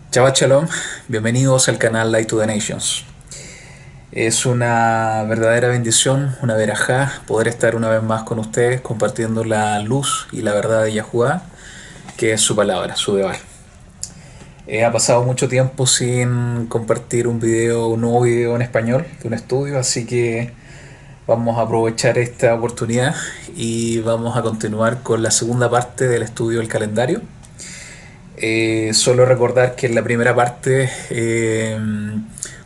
Shabbat Shalom, bienvenidos al canal Light to the Nations. Es una verdadera bendición, una verajá, poder estar una vez más con ustedes compartiendo la luz y la verdad de Yahuwah, que es su palabra, su debar. Ha pasado mucho tiempo sin compartir un nuevo video en español de un estudio, así que vamos a aprovechar esta oportunidad y vamos a continuar con la segunda parte del estudio del calendario. Solo recordar que en la primera parte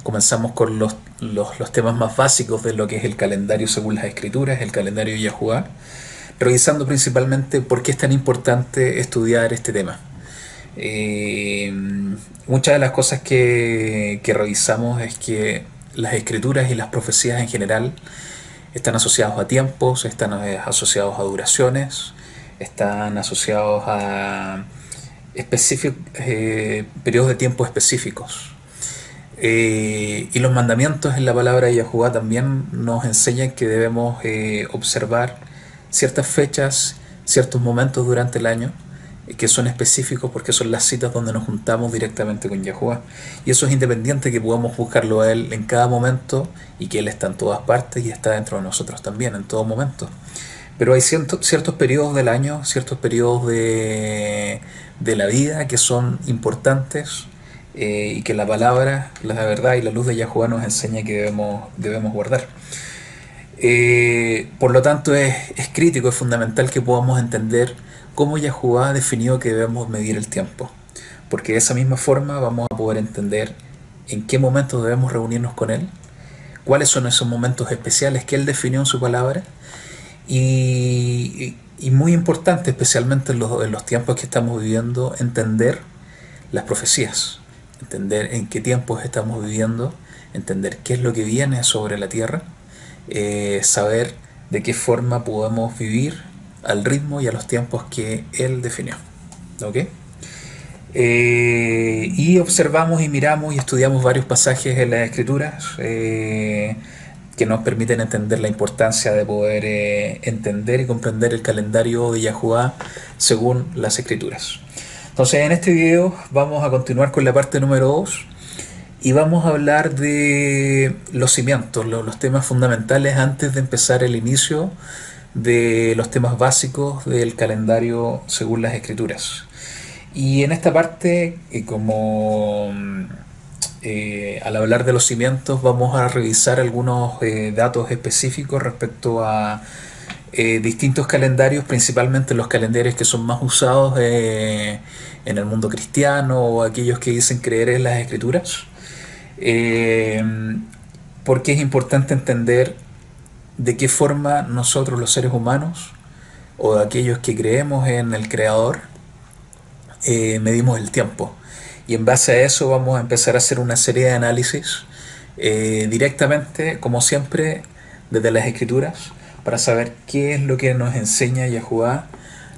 comenzamos con los temas más básicos de lo que es el calendario según las escrituras, el calendario de Yahuwah, revisando principalmente por qué es tan importante estudiar este tema. Eh, Muchas de las cosas que revisamos es que las escrituras y las profecías en general están asociados a tiempos, están asociados a duraciones, están asociados a periodos de tiempo específicos. Y los mandamientos en la palabra de Yahuwah también nos enseñan que debemos observar ciertas fechas, ciertos momentos durante el año que son específicos porque son las citas donde nos juntamos directamente con Yahuwah. Y eso es independiente que podamos buscarlo a Él en cada momento y que Él está en todas partes y está dentro de nosotros también en todo momento. Pero hay ciertos periodos del año, ciertos periodos de la vida que son importantes y que la palabra, la verdad y la luz de Yahuwah nos enseña que debemos guardar. Por lo tanto, es crítico, es fundamental que podamos entender cómo Yahuwah ha definido que debemos medir el tiempo. Porque de esa misma forma vamos a poder entender en qué momentos debemos reunirnos con Él, cuáles son esos momentos especiales que Él definió en su palabra y muy importante, especialmente en los tiempos que estamos viviendo, entender las profecías, entender en qué tiempos estamos viviendo, entender qué es lo que viene sobre la tierra, saber de qué forma podemos vivir al ritmo y a los tiempos que Él definió. ¿Ok? Y observamos y miramos y estudiamos varios pasajes en las escrituras que nos permiten entender la importancia de poder entender y comprender el calendario de Yahuwah según las escrituras. Entonces en este video vamos a continuar con la parte número 2 y vamos a hablar de los cimientos, los temas fundamentales antes de empezar el inicio de los temas básicos del calendario según las escrituras. Y en esta parte, al hablar de los cimientos, vamos a revisar algunos datos específicos respecto a distintos calendarios, principalmente los calendarios que son más usados en el mundo cristiano o aquellos que dicen creer en las escrituras. Eh, Porque es importante entender de qué forma nosotros los seres humanos o aquellos que creemos en el Creador medimos el tiempo. Y en base a eso vamos a empezar a hacer una serie de análisis directamente, como siempre, desde las escrituras, para saber qué es lo que nos enseña Yahuwah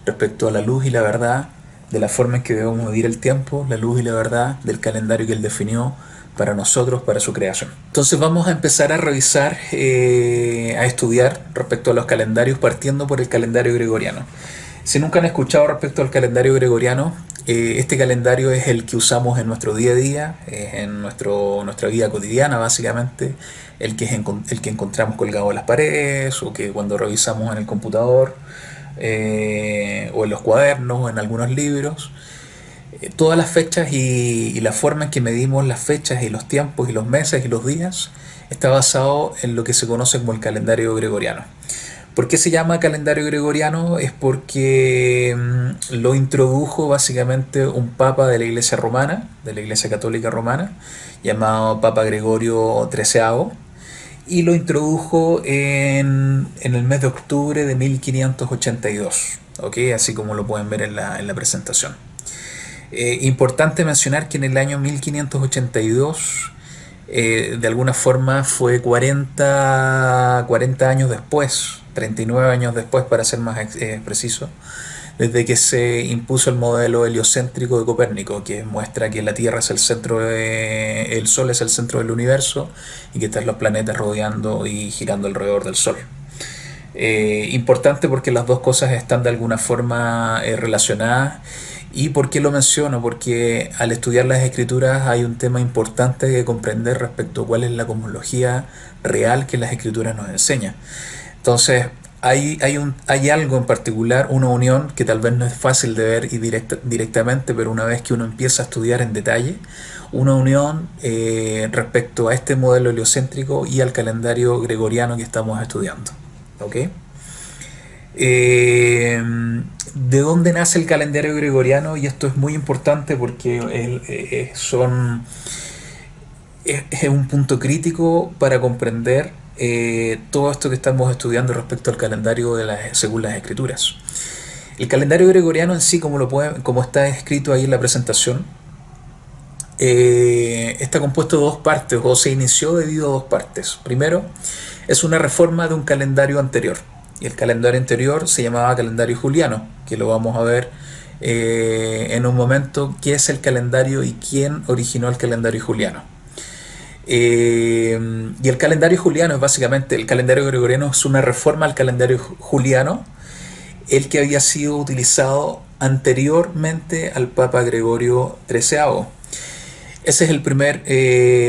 respecto a la luz y la verdad, de la forma en que debemos medir el tiempo, la luz y la verdad del calendario que Él definió para nosotros, para su creación. Entonces vamos a empezar a revisar, a estudiar respecto a los calendarios, partiendo por el calendario gregoriano. Si nunca han escuchado respecto al calendario gregoriano, este calendario es el que usamos en nuestro día a día, en nuestra vida cotidiana básicamente, el que encontramos colgado en las paredes o que cuando revisamos en el computador o en los cuadernos o en algunos libros. Todas las fechas y la forma en que medimos las fechas y los tiempos y los meses y los días está basado en lo que se conoce como el calendario gregoriano. ¿Por qué se llama calendario gregoriano? Es porque lo introdujo básicamente un papa de la Iglesia romana, de la Iglesia Católica romana, llamado Papa Gregorio XIII, y lo introdujo en el mes de octubre de 1582, ¿ok? Así como lo pueden ver en la presentación. Importante mencionar que en el año 1582 de alguna forma fue 40 años después, 39 años después para ser más preciso, desde que se impuso el modelo heliocéntrico de Copérnico, que muestra que la Tierra es el centro el Sol es el centro del universo y que están los planetas rodeando y girando alrededor del Sol. Importante porque las dos cosas están de alguna forma relacionadas ¿Y por qué lo menciono? Porque al estudiar las escrituras hay un tema importante que comprender respecto a cuál es la cosmología real que las escrituras nos enseñan. Entonces, hay algo en particular, una unión que tal vez no es fácil de ver directamente, pero una vez que uno empieza a estudiar en detalle, una unión respecto a este modelo heliocéntrico y al calendario gregoriano que estamos estudiando. ¿Ok? ¿De dónde nace el calendario gregoriano? Y esto es muy importante porque es un punto crítico para comprender todo esto que estamos estudiando respecto al calendario según las escrituras. El calendario gregoriano en sí, como está escrito ahí en la presentación, está compuesto de dos partes, o se inició debido a dos partes. Primero, es una reforma de un calendario anterior. Y el calendario anterior se llamaba calendario juliano, que lo vamos a ver en un momento, qué es el calendario y quién originó el calendario juliano. Y el calendario juliano es básicamente, el calendario gregoriano es una reforma al calendario juliano, el que había sido utilizado anteriormente al Papa Gregorio XIII. Esa es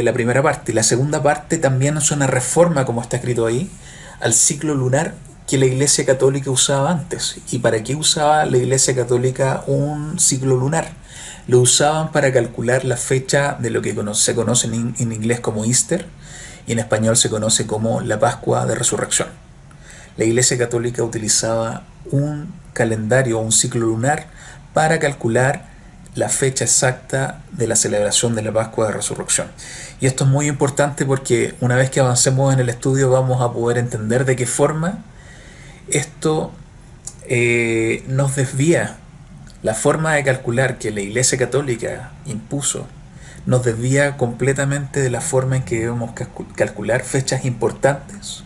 la primera parte. La segunda parte también es una reforma, como está escrito ahí, al ciclo lunar que la Iglesia Católica usaba antes. ¿Y para qué usaba la Iglesia Católica un ciclo lunar? Lo usaban para calcular la fecha de lo que se conoce en inglés como Easter y en español se conoce como la Pascua de Resurrección. La Iglesia Católica utilizaba un calendario o un ciclo lunar para calcular la fecha exacta de la celebración de la Pascua de Resurrección. Y esto es muy importante porque una vez que avancemos en el estudio vamos a poder entender de qué forma esto nos desvía. La forma de calcular que la Iglesia Católica impuso nos desvía completamente de la forma en que debemos calcular fechas importantes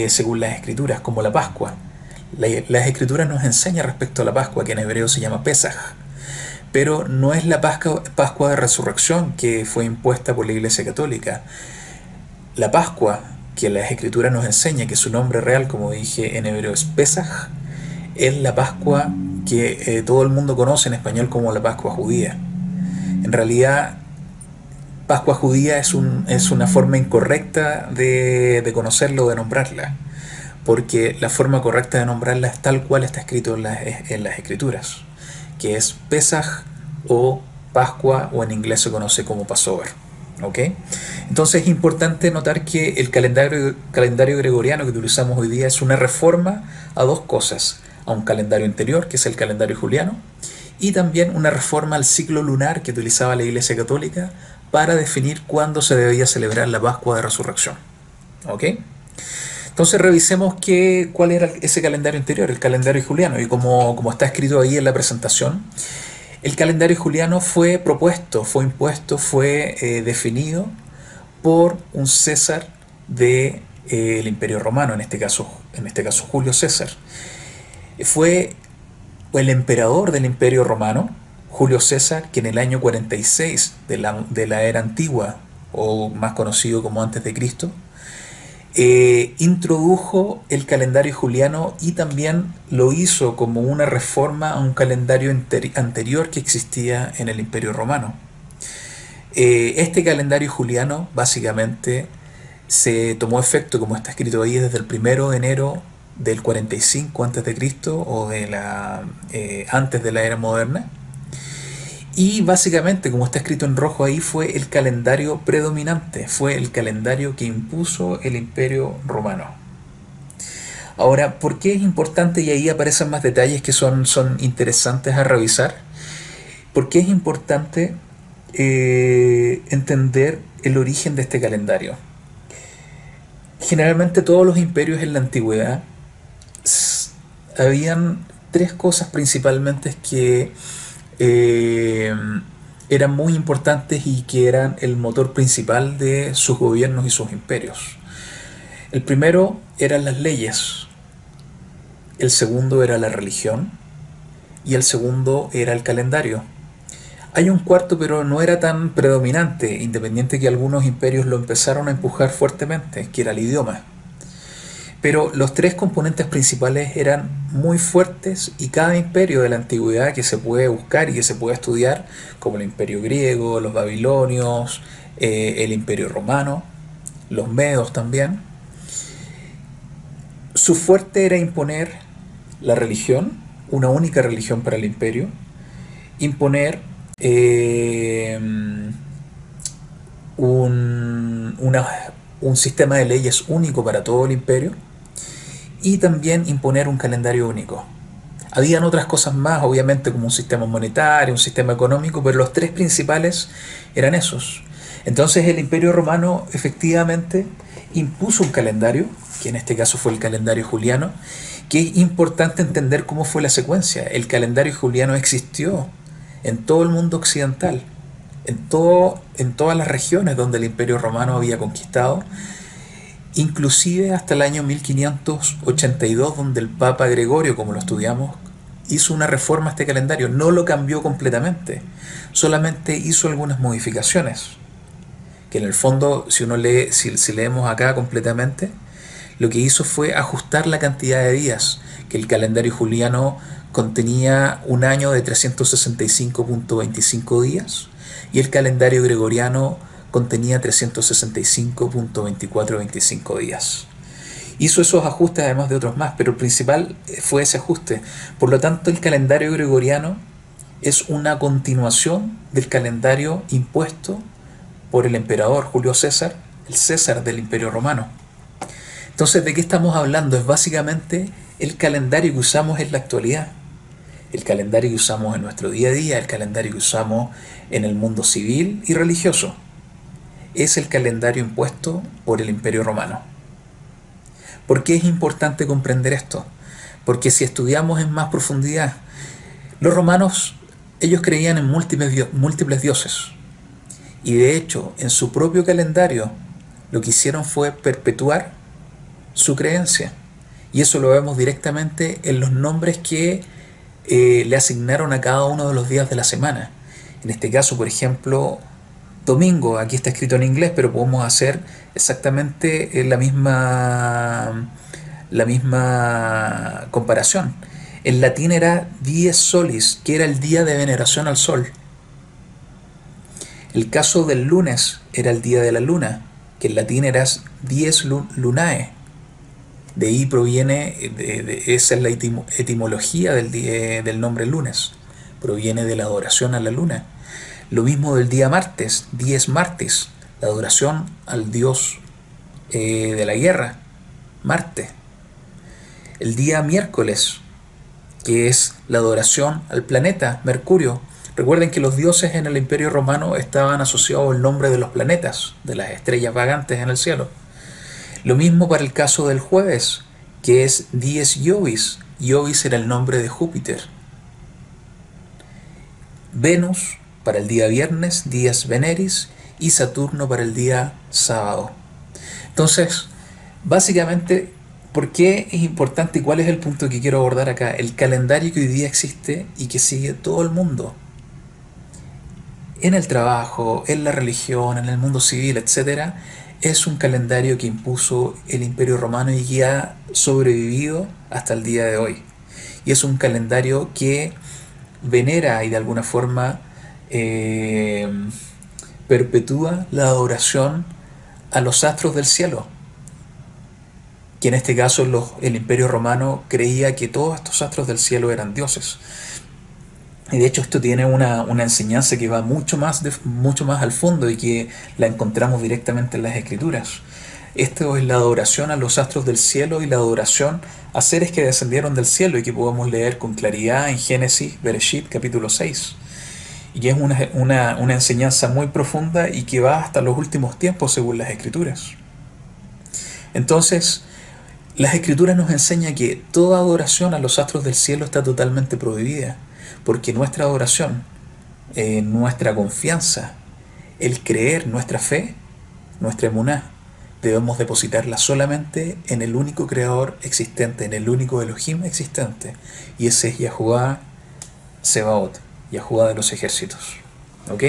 según las Escrituras, como la Pascua. Las Escrituras nos enseñan respecto a la Pascua, que en hebreo se llama Pesaj, pero no es la Pascua de Resurrección que fue impuesta por la Iglesia Católica. La Pascua que las Escrituras nos enseña, que su nombre real, como dije en hebreo, es Pesaj, es la Pascua que todo el mundo conoce en español como la Pascua judía. En realidad, Pascua judía es una forma incorrecta de conocerla o de nombrarla, porque la forma correcta de nombrarla es tal cual está escrito en las Escrituras, que es Pesaj o Pascua, o en inglés se conoce como Passover. ¿Ok? Entonces es importante notar que el calendario gregoriano que utilizamos hoy día es una reforma a dos cosas: a un calendario anterior, que es el calendario juliano, y también una reforma al ciclo lunar que utilizaba la Iglesia Católica para definir cuándo se debía celebrar la Pascua de Resurrección. ¿Ok? Entonces revisemos cuál era ese calendario anterior, el calendario juliano, y como está escrito ahí en la presentación, el calendario juliano fue propuesto, fue impuesto, fue definido por un César del Imperio Romano, en este caso Julio César. Fue el emperador del Imperio Romano, Julio César, que en el año 46 de la era antigua, o más conocido como antes de Cristo, introdujo el calendario juliano y también lo hizo como una reforma a un calendario anterior que existía en el Imperio Romano. Este calendario juliano básicamente se tomó efecto, como está escrito ahí, desde el 1 de enero del 45 a.C. o antes de la era moderna. Y básicamente, como está escrito en rojo ahí, fue el calendario predominante, fue el calendario que impuso el Imperio Romano. Ahora, ¿por qué es importante? Y ahí aparecen más detalles que son interesantes a revisar. ¿Por qué es importante entender el origen de este calendario? Generalmente todos los imperios en la antigüedad habían tres cosas principalmente que eran muy importantes y que eran el motor principal de sus gobiernos y sus imperios. El primero eran las leyes, el segundo era la religión y el segundo era el calendario. Hay un cuarto, pero no era tan predominante, independiente que algunos imperios lo empezaron a empujar fuertemente, que era el idioma. Pero los tres componentes principales eran muy fuertes y cada imperio de la antigüedad que se puede buscar y que se puede estudiar, como el imperio griego, los babilonios, el imperio romano, los medos también, su fuerte era imponer la religión, una única religión para el imperio, imponer un, una, un sistema de leyes único para todo el imperio y también imponer un calendario único. Habían otras cosas más, obviamente, como un sistema monetario, un sistema económico, pero los tres principales eran esos. Entonces el Imperio Romano efectivamente impuso un calendario, que en este caso fue el calendario juliano, que es importante entender cómo fue la secuencia. El calendario juliano existió en todo el mundo occidental, en todas las regiones donde el Imperio Romano había conquistado, inclusive hasta el año 1582, donde el Papa Gregorio, como lo estudiamos, hizo una reforma a este calendario. No lo cambió completamente, solamente hizo algunas modificaciones, que en el fondo, si uno lee, si leemos acá completamente, lo que hizo fue ajustar la cantidad de días, que el calendario juliano contenía un año de 365.25 días y el calendario gregoriano contenía 365.2425 días. Hizo esos ajustes además de otros más, pero el principal fue ese ajuste. Por lo tanto, el calendario gregoriano es una continuación del calendario impuesto por el emperador Julio César, el César del Imperio Romano. Entonces, ¿de qué estamos hablando? Es básicamente el calendario que usamos en la actualidad, el calendario que usamos en nuestro día a día, el calendario que usamos en el mundo civil y religioso. Es el calendario impuesto por el Imperio Romano. ¿Por qué es importante comprender esto? Porque si estudiamos en más profundidad, los romanos, ellos creían en múltiples dioses. Y de hecho, en su propio calendario, lo que hicieron fue perpetuar su creencia. Y eso lo vemos directamente en los nombres que le asignaron a cada uno de los días de la semana. En este caso, por ejemplo, domingo, aquí está escrito en inglés, pero podemos hacer exactamente la misma comparación. En latín era dies solis, que era el día de veneración al sol. El caso del lunes era el día de la luna, que en latín era dies lunae. De ahí proviene, esa es la etimología del nombre lunes. Proviene de la adoración a la luna. Lo mismo del día martes, dies martis, la adoración al dios de la guerra, Marte. El día miércoles, que es la adoración al planeta, Mercurio. Recuerden que los dioses en el Imperio Romano estaban asociados al nombre de los planetas, de las estrellas vagantes en el cielo. Lo mismo para el caso del jueves, que es dies Iovis. Iovis era el nombre de Júpiter. Venus para el día viernes, dies Veneris, y Saturno para el día sábado. Entonces, básicamente, ¿por qué es importante y cuál es el punto que quiero abordar acá? El calendario que hoy día existe y que sigue todo el mundo, en el trabajo, en la religión, en el mundo civil, etc., es un calendario que impuso el Imperio Romano y que ha sobrevivido hasta el día de hoy. Y es un calendario que venera y de alguna forma perpetúa la adoración a los astros del cielo, que en este caso el Imperio Romano creía que todos estos astros del cielo eran dioses. Y de hecho esto tiene una enseñanza que va mucho más al fondo y que la encontramos directamente en las Escrituras. Esto es la adoración a los astros del cielo y la adoración a seres que descendieron del cielo y que podemos leer con claridad en Génesis, Bereshit, capítulo 6. Y es una enseñanza muy profunda y que va hasta los últimos tiempos según las Escrituras. Entonces, las Escrituras nos enseñan que toda adoración a los astros del cielo está totalmente prohibida, porque nuestra adoración, nuestra confianza, el creer, nuestra fe, nuestra emuná, debemos depositarla solamente en el único creador existente, en el único Elohim existente, y ese es Yahuwah Sebaot, Yahuwah de los ejércitos. ¿Ok?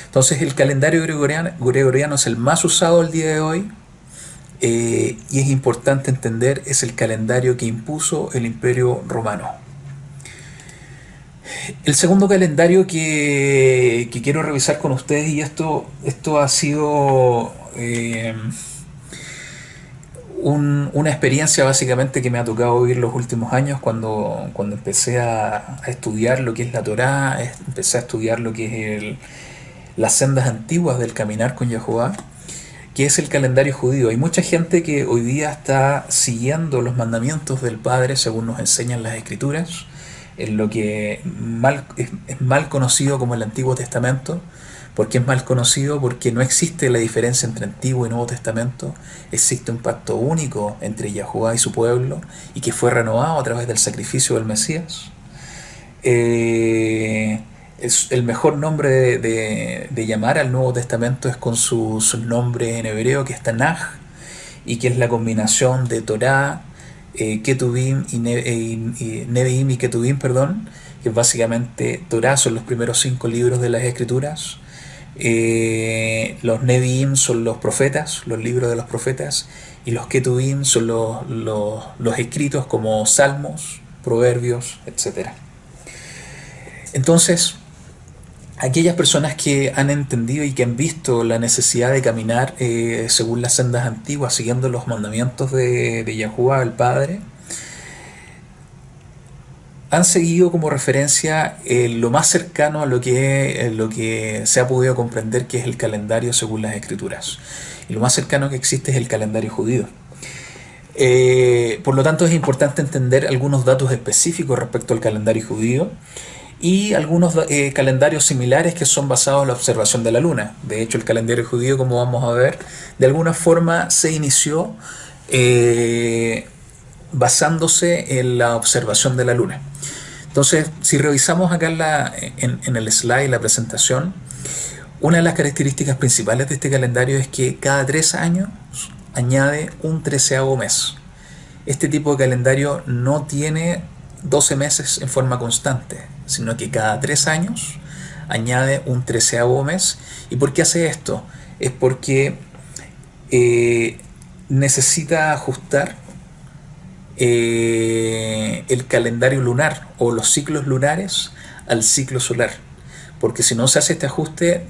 Entonces el calendario gregoriano es el más usado el día de hoy. y es importante entender, es el calendario que impuso el Imperio Romano. El segundo calendario que quiero revisar con ustedes, y esto ha sido una experiencia básicamente que me ha tocado vivir los últimos años cuando empecé a estudiar lo que es la Torá, empecé a estudiar lo que es las sendas antiguas del caminar con Yahuwah, que es el calendario judío. Hay mucha gente que hoy día está siguiendo los mandamientos del Padre según nos enseñan las Escrituras, en lo que es mal conocido como el Antiguo Testamento. ¿Por qué es mal conocido? Porque no existe la diferencia entre Antiguo y Nuevo Testamento. Existe un pacto único entre Yahuwah y su pueblo, y que fue renovado a través del sacrificio del Mesías. Es el mejor nombre de llamar al Nuevo Testamento es con su nombre en hebreo, que es Tanaj, y que es la combinación de Torá, Ketuvim y Nevi'im y Ketuvim, perdón, que básicamente Torá son los primeros 5 libros de las Escrituras, los Nevi'im son los profetas, los libros de los profetas, y los Ketuvim son los escritos como Salmos, Proverbios, etcétera. Entonces, aquellas personas que han entendido y que han visto la necesidad de caminar según las sendas antiguas, siguiendo los mandamientos de Yahuwah, el Padre, han seguido como referencia lo más cercano a lo que se ha podido comprender, que es el calendario según las Escrituras. Y lo más cercano que existe es el calendario judío. Por lo tanto, es importante entender algunos datos específicos respecto al calendario judío y algunos calendarios similares que son basados en la observación de la luna. De hecho, el calendario judío, como vamos a ver, de alguna forma se inició basándose en la observación de la luna. Entonces, si revisamos acá en el slide, la presentación, una de las características principales de este calendario es que cada 3 años añade un 13º mes. Este tipo de calendario no tiene 12 meses en forma constante, sino que cada 3 años añade un 13º mes. ¿Y por qué hace esto? Es porque necesita ajustar el calendario lunar o los ciclos lunares al ciclo solar, porque si no se hace este ajuste,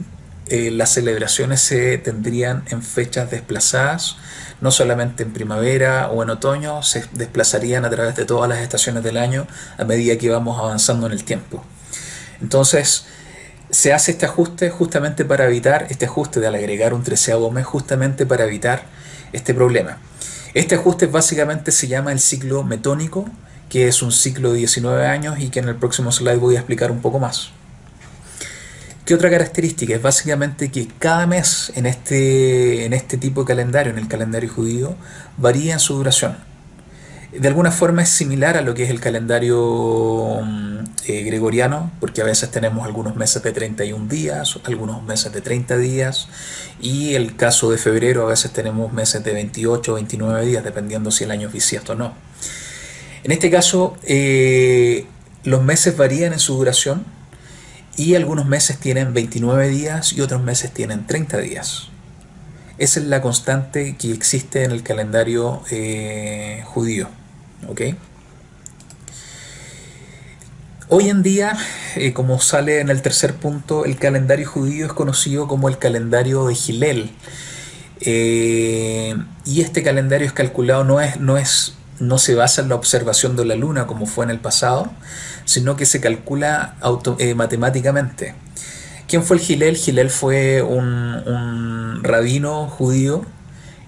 las celebraciones se tendrían en fechas desplazadas, no solamente en primavera o en otoño, se desplazarían a través de todas las estaciones del año a medida que vamos avanzando en el tiempo. Entonces se hace este ajuste justamente para evitar, este ajuste de al agregar un 13º mes, justamente para evitar este problema. Este ajuste básicamente se llama el ciclo metónico, que es un ciclo de 19 años y que en el próximo slide voy a explicar un poco más. ¿Qué otra característica? Es básicamente que cada mes en este tipo de calendario, en el calendario judío, varía en su duración. De alguna forma es similar a lo que es el calendario gregoriano, porque a veces tenemos algunos meses de 31 días, algunos meses de 30 días, y el caso de febrero a veces tenemos meses de 28 o 29 días, dependiendo si el año es bisiesto o no. En este caso, los meses varían en su duración, y algunos meses tienen 29 días y otros meses tienen 30 días. Esa es la constante que existe en el calendario judío. ¿Okay? Hoy en día, como sale en el tercer punto, el calendario judío es conocido como el calendario de Hillel. Y este calendario es calculado, no se basa en la observación de la luna como fue en el pasado, sino que se calcula matemáticamente. ¿Quién fue el Hillel? Hillel fue un rabino judío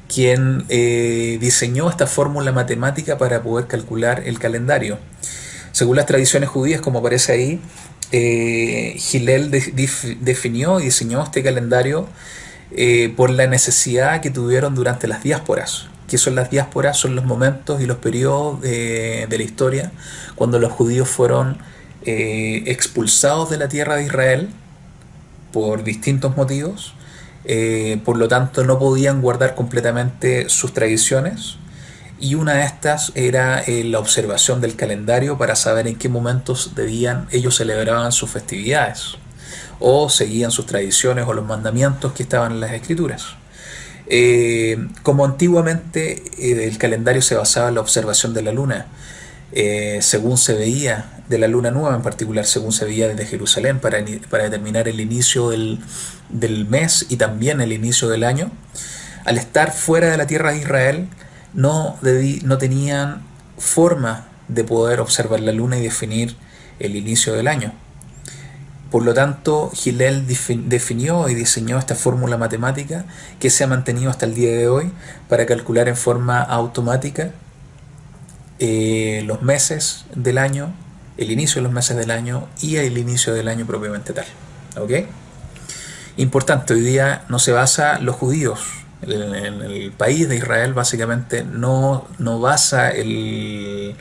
quien diseñó esta fórmula matemática para poder calcular el calendario. Según las tradiciones judías, como aparece ahí, Hillel definió y diseñó este calendario por la necesidad que tuvieron durante las diásporas. ¿Qué son las diásporas? Son los momentos y los periodos de la historia cuando los judíos fueron expulsados de la tierra de Israel por distintos motivos. Por lo tanto no podían guardar completamente sus tradiciones, y una de estas era la observación del calendario para saber en qué momentos ellos celebraban sus festividades o seguían sus tradiciones o los mandamientos que estaban en las Escrituras. Como antiguamente el calendario se basaba en la observación de la luna, según se veía de la luna nueva, en particular según se veía desde Jerusalén, para determinar el inicio del mes y también el inicio del año. Al estar fuera de la tierra de Israel, no tenían forma de poder observar la luna y definir el inicio del año. Por lo tanto, Hillel definió y diseñó esta fórmula matemática que se ha mantenido hasta el día de hoy para calcular en forma automática los meses del año, el inicio de los meses del año y el inicio del año propiamente tal. ¿Ok? Importante, hoy día no se basa los judíos. En el país de Israel básicamente no basa el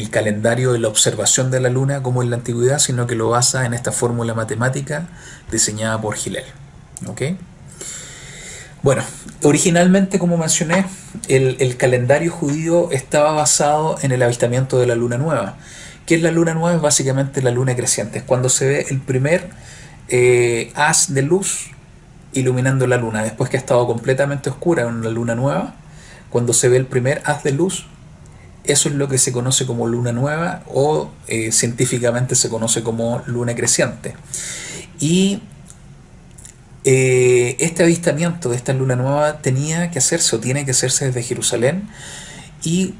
calendario de la observación de la luna como en la antigüedad, sino que lo basa en esta fórmula matemática diseñada por Hillel. ¿Ok? Bueno, originalmente, como mencioné, el calendario judío estaba basado en el avistamiento de la luna nueva. ¿Qué es la luna nueva? Es básicamente la luna creciente. Es cuando se ve el primer haz de luz iluminando la luna, después que ha estado completamente oscura en una luna nueva. Cuando se ve el primer haz de luz, eso es lo que se conoce como luna nueva, o científicamente se conoce como luna creciente. Y este avistamiento de esta luna nueva tenía que hacerse, o tiene que hacerse, desde Jerusalén. Y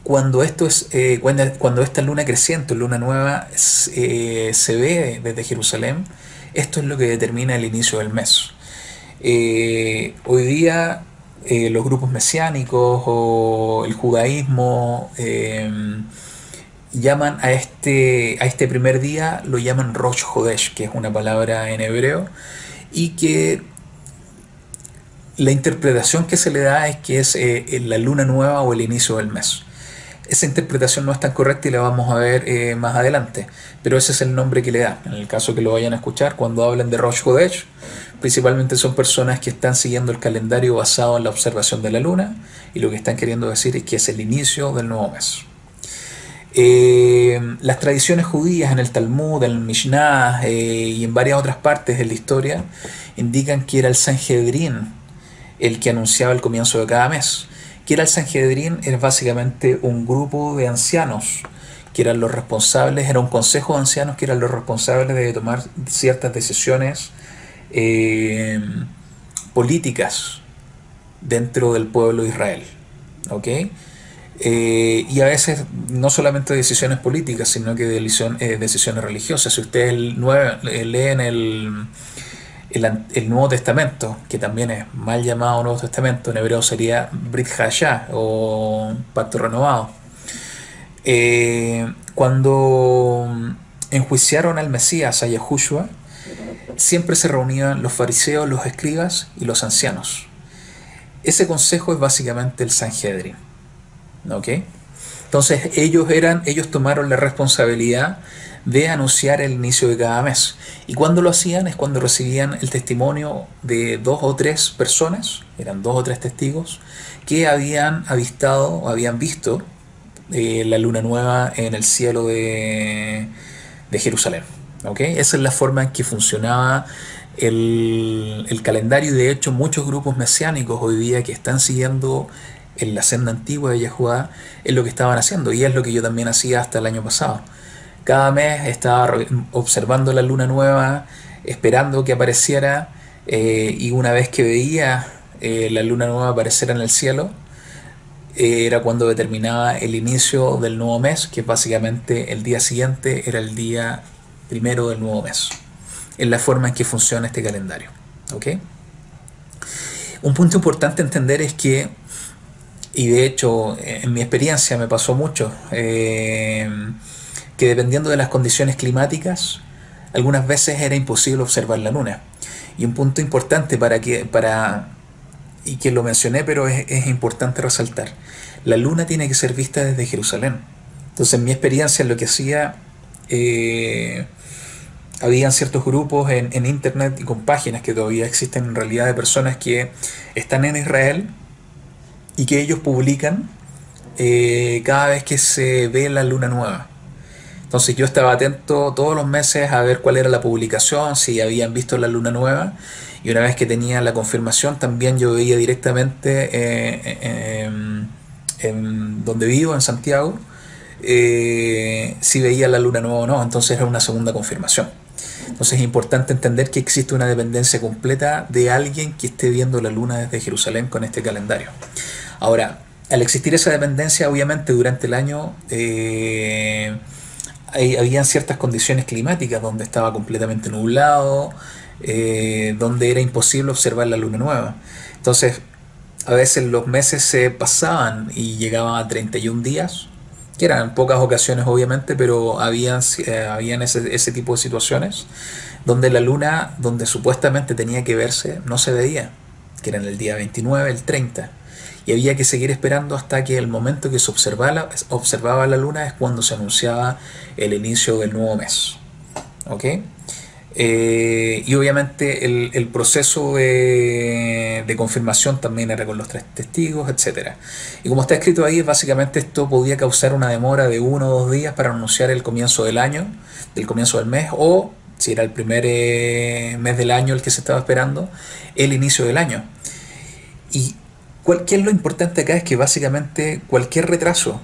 cuando esta luna creciente o luna nueva se ve desde Jerusalén, esto es lo que determina el inicio del mes. Hoy día los grupos mesiánicos o el judaísmo llaman a este primer día, lo llaman Rosh Hodesh, que es una palabra en hebreo, y que la interpretación que se le da es que es la luna nueva o el inicio del mes. Esa interpretación no es tan correcta y la vamos a ver más adelante, pero ese es el nombre que le da. En el caso que lo vayan a escuchar, cuando hablan de Rosh Hodesh, principalmente son personas que están siguiendo el calendario basado en la observación de la luna, y lo que están queriendo decir es que es el inicio del nuevo mes. Las tradiciones judías en el Talmud, en el Mishnah y en varias otras partes de la historia indican que era el Sanhedrin el que anunciaba el comienzo de cada mes. ¿Qué era el Sanhedrin? Era básicamente un grupo de ancianos que eran los responsables, era un consejo de ancianos que eran los responsables de tomar ciertas decisiones políticas dentro del pueblo de Israel. ¿Ok? Y a veces no solamente decisiones políticas, sino que decisiones religiosas. Si ustedes leen el Nuevo Testamento, que también es mal llamado Nuevo Testamento, en hebreo sería Brit Hashah o Pacto Renovado. Cuando enjuiciaron al Mesías, a Yahushua, siempre se reunían los fariseos, los escribas y los ancianos. Ese consejo es básicamente el Sanhedrin. ¿Ok? Entonces ellos tomaron la responsabilidad de anunciar el inicio de cada mes. Y cuando lo hacían es cuando recibían el testimonio de 2 o 3 personas, eran 2 o 3 testigos, que habían avistado o habían visto la luna nueva en el cielo de Jerusalén. ¿Ok? Esa es la forma en que funcionaba el calendario, y de hecho muchos grupos mesiánicos hoy día que están siguiendo en la senda antigua de Yahuwah es lo que estaban haciendo, y es lo que yo también hacía hasta el año pasado. Cada mes estaba observando la luna nueva, esperando que apareciera, y una vez que veía la luna nueva aparecer en el cielo, era cuando determinaba el inicio del nuevo mes, que básicamente el día siguiente era el día primero del nuevo mes. Es la forma en que funciona este calendario. ¿Ok? Un punto importante a entender es que, y de hecho en mi experiencia me pasó mucho, que dependiendo de las condiciones climáticas, algunas veces era imposible observar la luna. Y un punto importante y que lo mencioné, pero es importante resaltar, la luna tiene que ser vista desde Jerusalén. Entonces en mi experiencia lo que hacía, habían ciertos grupos en internet y con páginas que todavía existen en realidad, de personas que están en Israel y que ellos publican cada vez que se ve la luna nueva. Entonces yo estaba atento todos los meses a ver cuál era la publicación, si habían visto la luna nueva, Y una vez que tenía la confirmación, también yo veía directamente en donde vivo, en Santiago, si veía la luna nueva o no. Entonces era una segunda confirmación. Entonces es importante entender que existe una dependencia completa de alguien que esté viendo la luna desde Jerusalén con este calendario. Ahora, al existir esa dependencia, obviamente durante el año habían ciertas condiciones climáticas donde estaba completamente nublado, donde era imposible observar la luna nueva. Entonces, a veces los meses se pasaban y llegaban a 31 días, que eran pocas ocasiones obviamente, pero habían ese tipo de situaciones donde la luna, donde supuestamente tenía que verse, no se veía, que era en el día 29, el 30. Y había que seguir esperando hasta que el momento que se observaba la luna es cuando se anunciaba el inicio del nuevo mes. ¿Ok? Y obviamente el proceso de confirmación también era con los tres testigos, etcétera. Y como está escrito ahí, básicamente esto podía causar una demora de 1 o 2 días para anunciar el comienzo del año, del comienzo del mes, o si era el primer mes del año el que se estaba esperando, el inicio del año. Y ¿qué es lo importante acá? Es que básicamente cualquier retraso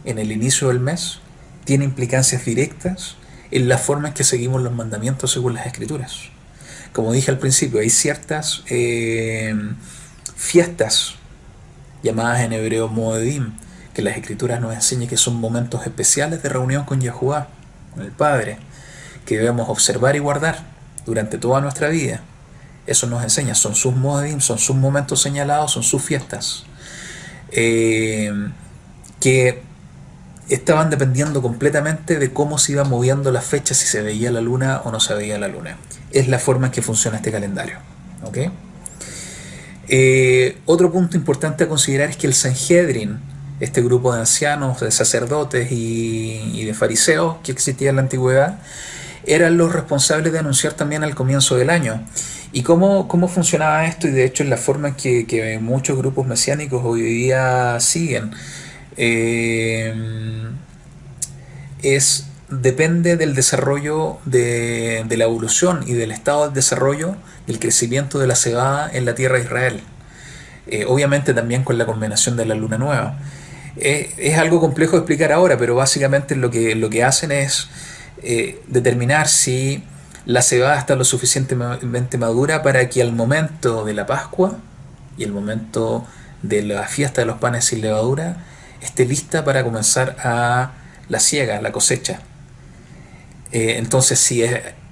en el inicio del mes tiene implicancias directas en la forma en que seguimos los mandamientos según las escrituras. Como dije al principio, hay ciertas fiestas llamadas en hebreo Moedim, que las escrituras nos enseñan que son momentos especiales de reunión con Yahuwah, con el Padre, que debemos observar y guardar durante toda nuestra vida. Eso nos enseña, son sus Moedim, son sus momentos señalados, son sus fiestas, que estaban dependiendo completamente de cómo se iba moviendo la fecha, si se veía la luna o no se veía la luna. Es la forma en que funciona este calendario. ¿Ok? Otro punto importante a considerar es que el Sanhedrin, este grupo de ancianos, de sacerdotes y de fariseos que existía en la antigüedad, eran los responsables de anunciar también al comienzo del año. ¿Y cómo funcionaba esto? Y de hecho es la forma en que muchos grupos mesiánicos hoy día siguen. Depende del desarrollo de la evolución y del estado de desarrollo del crecimiento de la cebada en la tierra de Israel. Obviamente también con la combinación de la luna nueva. Es algo complejo de explicar ahora, pero básicamente lo que hacen es determinar si la cebada está lo suficientemente madura para que al momento de la Pascua y el momento de la fiesta de los panes sin levadura esté lista para comenzar a la siega, la cosecha. Entonces, si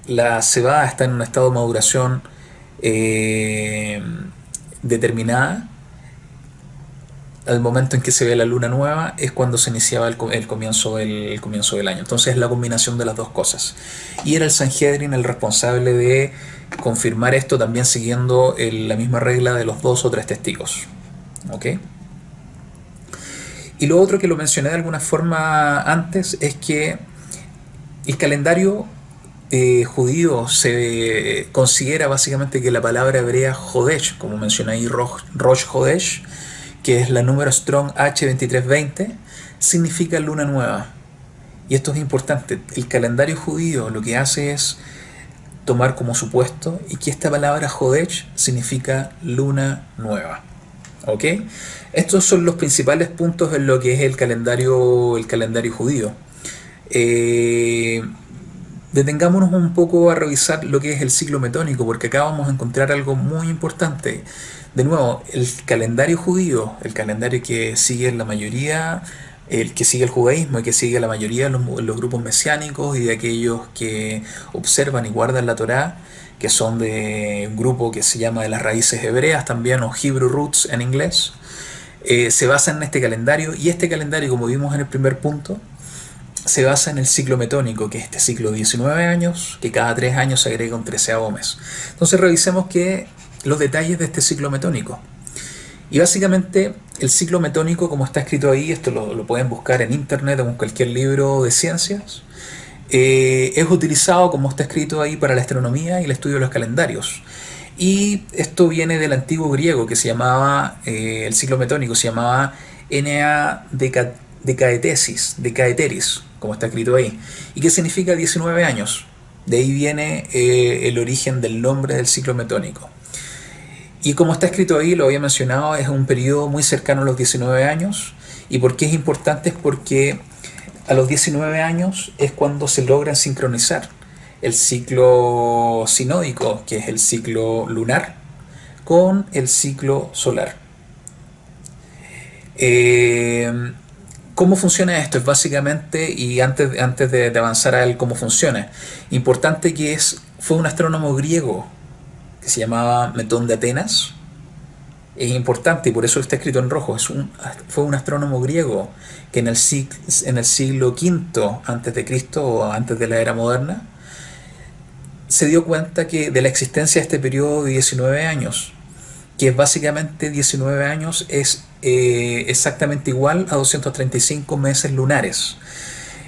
la cebada está en un estado de maduración determinada, al momento en que se ve la luna nueva es cuando se iniciaba el comienzo del año. Entonces es la combinación de las dos cosas. Y era el Sanhedrin el responsable de confirmar esto, también siguiendo la misma regla de los 2 o 3 testigos. ¿Ok? Y lo otro que lo mencioné de alguna forma antes es que el calendario judío se considera básicamente que la palabra hebrea Jodesh, como mencioné ahí, Rosh Jodesh, que es la número Strong H2320, significa luna nueva. Y esto es importante. El calendario judío lo que hace es tomar como supuesto y que esta palabra Jodesh significa luna nueva. ¿Ok? Estos son los principales puntos en lo que es el calendario judío. Detengámonos un poco a revisar lo que es el ciclo metónico, porque acá vamos a encontrar algo muy importante. De nuevo, el calendario judío, el calendario que sigue la mayoría, el que sigue el judaísmo y que sigue la mayoría de los grupos mesiánicos y de aquellos que observan y guardan la Torá, que son de un grupo que se llama de las raíces hebreas también, o Hebrew Roots en inglés, se basa en este calendario, y este calendario, como vimos en el primer punto, se basa en el ciclo metónico, que es este ciclo de 19 años, que cada 3 años se agrega un 13º mes. Entonces revisemos los detalles de este ciclo metónico. Y básicamente el ciclo metónico, como está escrito ahí, esto lo pueden buscar en internet o en cualquier libro de ciencias, es utilizado, como está escrito ahí, para la astronomía y el estudio de los calendarios. Y esto viene del antiguo griego, que se llamaba, el ciclo metónico se llamaba Enea Decaeteris, como está escrito ahí, y que significa 19 años. De ahí viene el origen del nombre del ciclo metónico. Y como está escrito ahí, lo había mencionado, es un periodo muy cercano a los 19 años. ¿Y por qué es importante? Es porque a los 19 años es cuando se logran sincronizar el ciclo sinódico, que es el ciclo lunar, con el ciclo solar. ¿Cómo funciona esto? Es básicamente, y antes de avanzar a cómo funciona, importante que fue un astrónomo griego que se llamaba Metón de Atenas. Es importante y por eso está escrito en rojo. Fue un astrónomo griego que en el siglo V antes de Cristo o antes de la era moderna se dio cuenta de la existencia de este periodo de 19 años, que es básicamente 19 años es exactamente igual a 235 meses lunares.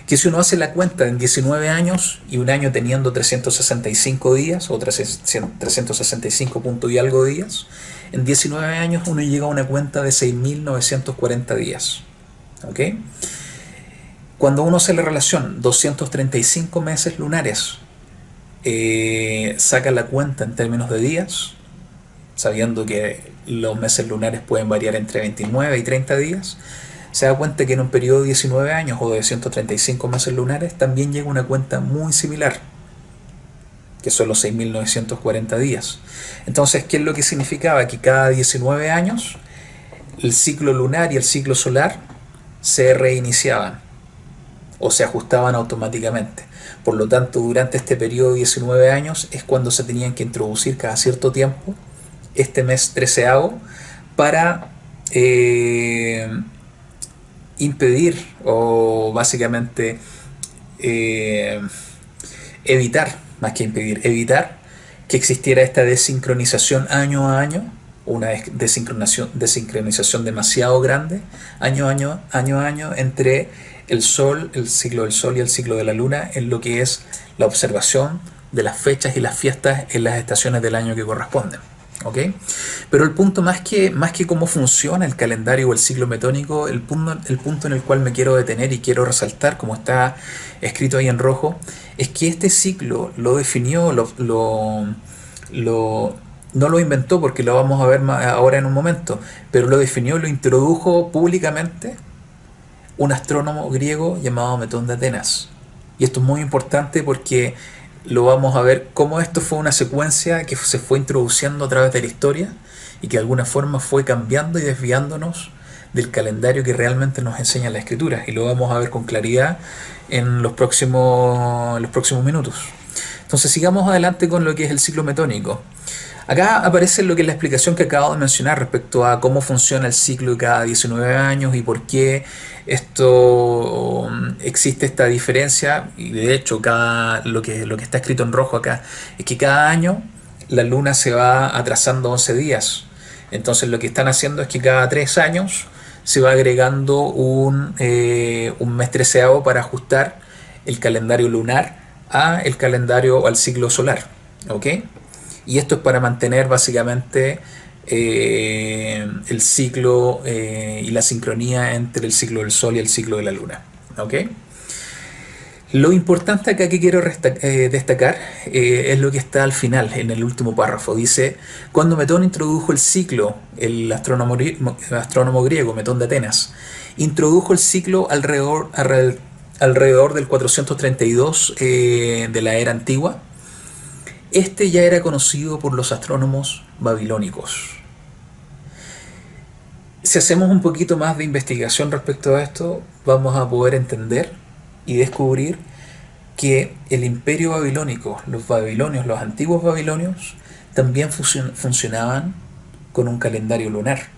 Que si uno hace la cuenta en 19 años y un año teniendo 365 días o 365 punto y algo días, en 19 años uno llega a una cuenta de 6.940 días. ¿Ok? Cuando uno hace la relación 235 meses lunares, saca la cuenta en términos de días, sabiendo que los meses lunares pueden variar entre 29 y 30 días, se da cuenta que en un periodo de 19 años o de 135 meses lunares también llega una cuenta muy similar, que son los 6.940 días. Entonces, ¿qué es lo que significaba? Que cada 19 años el ciclo lunar y el ciclo solar se reiniciaban o se ajustaban automáticamente. Por lo tanto, durante este periodo de 19 años es cuando se tenían que introducir cada cierto tiempo este mes treceavo para impedir o básicamente evitar, más que impedir, evitar que existiera esta desincronización año a año, una desincronización demasiado grande, año a año, entre el Sol, el ciclo del Sol y el ciclo de la Luna, en lo que es la observación de las fechas y las fiestas en las estaciones del año que corresponden. ¿Okay? Pero el punto más que cómo funciona el calendario o el ciclo metónico, el punto en el cual me quiero detener y quiero resaltar, como está escrito ahí en rojo, es que este ciclo lo definió, no lo inventó porque lo vamos a ver ahora en un momento, pero lo definió, lo introdujo públicamente un astrónomo griego llamado Metón de Atenas. Y esto es muy importante porque lo vamos a ver cómo esto fue una secuencia que se fue introduciendo a través de la historia y que de alguna forma fue cambiando y desviándonos del calendario que realmente nos enseña la escritura, y lo vamos a ver con claridad en los próximos minutos. Entonces sigamos adelante con lo que es el ciclo metónico. Acá aparece lo que es la explicación que acabo de mencionar respecto a cómo funciona el ciclo de cada 19 años y por qué existe esta diferencia. Y de hecho lo que está escrito en rojo acá es que cada año la luna se va atrasando 11 días. Entonces lo que están haciendo es que cada 3 años se va agregando un mes treceavo para ajustar el calendario lunar al ciclo solar. ¿Ok? Y esto es para mantener básicamente el ciclo y la sincronía entre el ciclo del Sol y el ciclo de la Luna. ¿Ok? Lo importante acá que quiero destacar es lo que está al final, en el último párrafo. Dice, cuando Metón introdujo el ciclo, el astrónomo griego Metón de Atenas, introdujo el ciclo alrededor del 432 de la era antigua. Este ya era conocido por los astrónomos babilónicos. Si hacemos un poquito más de investigación respecto a esto, vamos a poder entender y descubrir que el imperio babilónico, los babilonios, los antiguos babilonios, también funcionaban con un calendario lunar.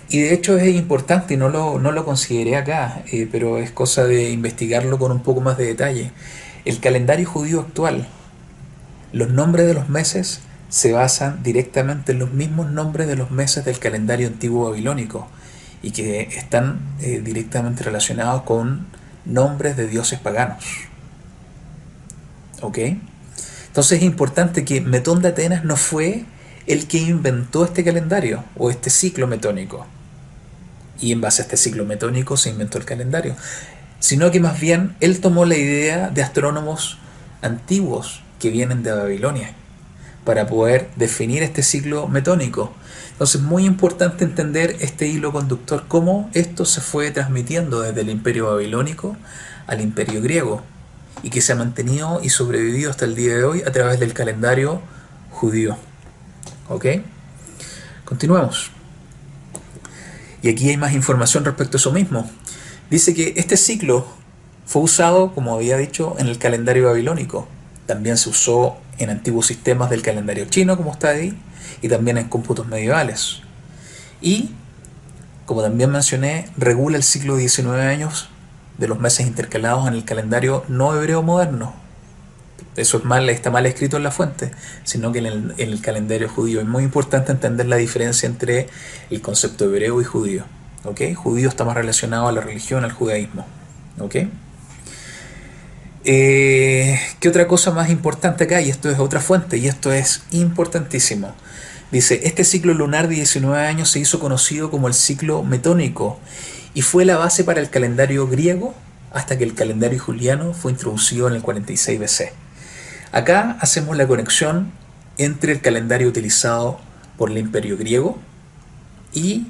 Y de hecho es importante, y no lo consideré acá, pero es cosa de investigarlo con un poco más de detalle. El calendario judío actual, los nombres de los meses se basan directamente en los mismos nombres de los meses del calendario antiguo babilónico y que están directamente relacionados con nombres de dioses paganos. ¿Ok? Entonces es importante que Metón de Atenas no fue el que inventó este calendario o este ciclo metónico, y en base a este ciclo metónico se inventó el calendario, sino que más bien él tomó la idea de astrónomos antiguos que vienen de Babilonia para poder definir este ciclo metónico. Entonces es muy importante entender este hilo conductor, cómo esto se fue transmitiendo desde el imperio babilónico al imperio griego y que se ha mantenido y sobrevivido hasta el día de hoy a través del calendario judío. ¿Ok? Continuemos. Y aquí hay más información respecto a eso mismo. Dice que este ciclo fue usado, como había dicho, en el calendario babilónico. También se usó en antiguos sistemas del calendario chino, como está ahí, y también en cómputos medievales. Y, como también mencioné, regula el ciclo de 19 años de los meses intercalados en el calendario no hebreo moderno. Eso está mal escrito en la fuente, sino que en el calendario judío. Es muy importante entender la diferencia entre el concepto hebreo y judío. ¿Okay? Judío está más relacionado a la religión, al judaísmo. ¿Okay? ¿Qué otra cosa más importante acá? Y esto es otra fuente, y esto es importantísimo. Dice, este ciclo lunar de 19 años se hizo conocido como el ciclo metónico y fue la base para el calendario griego hasta que el calendario juliano fue introducido en el 46 BC. Acá hacemos la conexión entre el calendario utilizado por el imperio griego y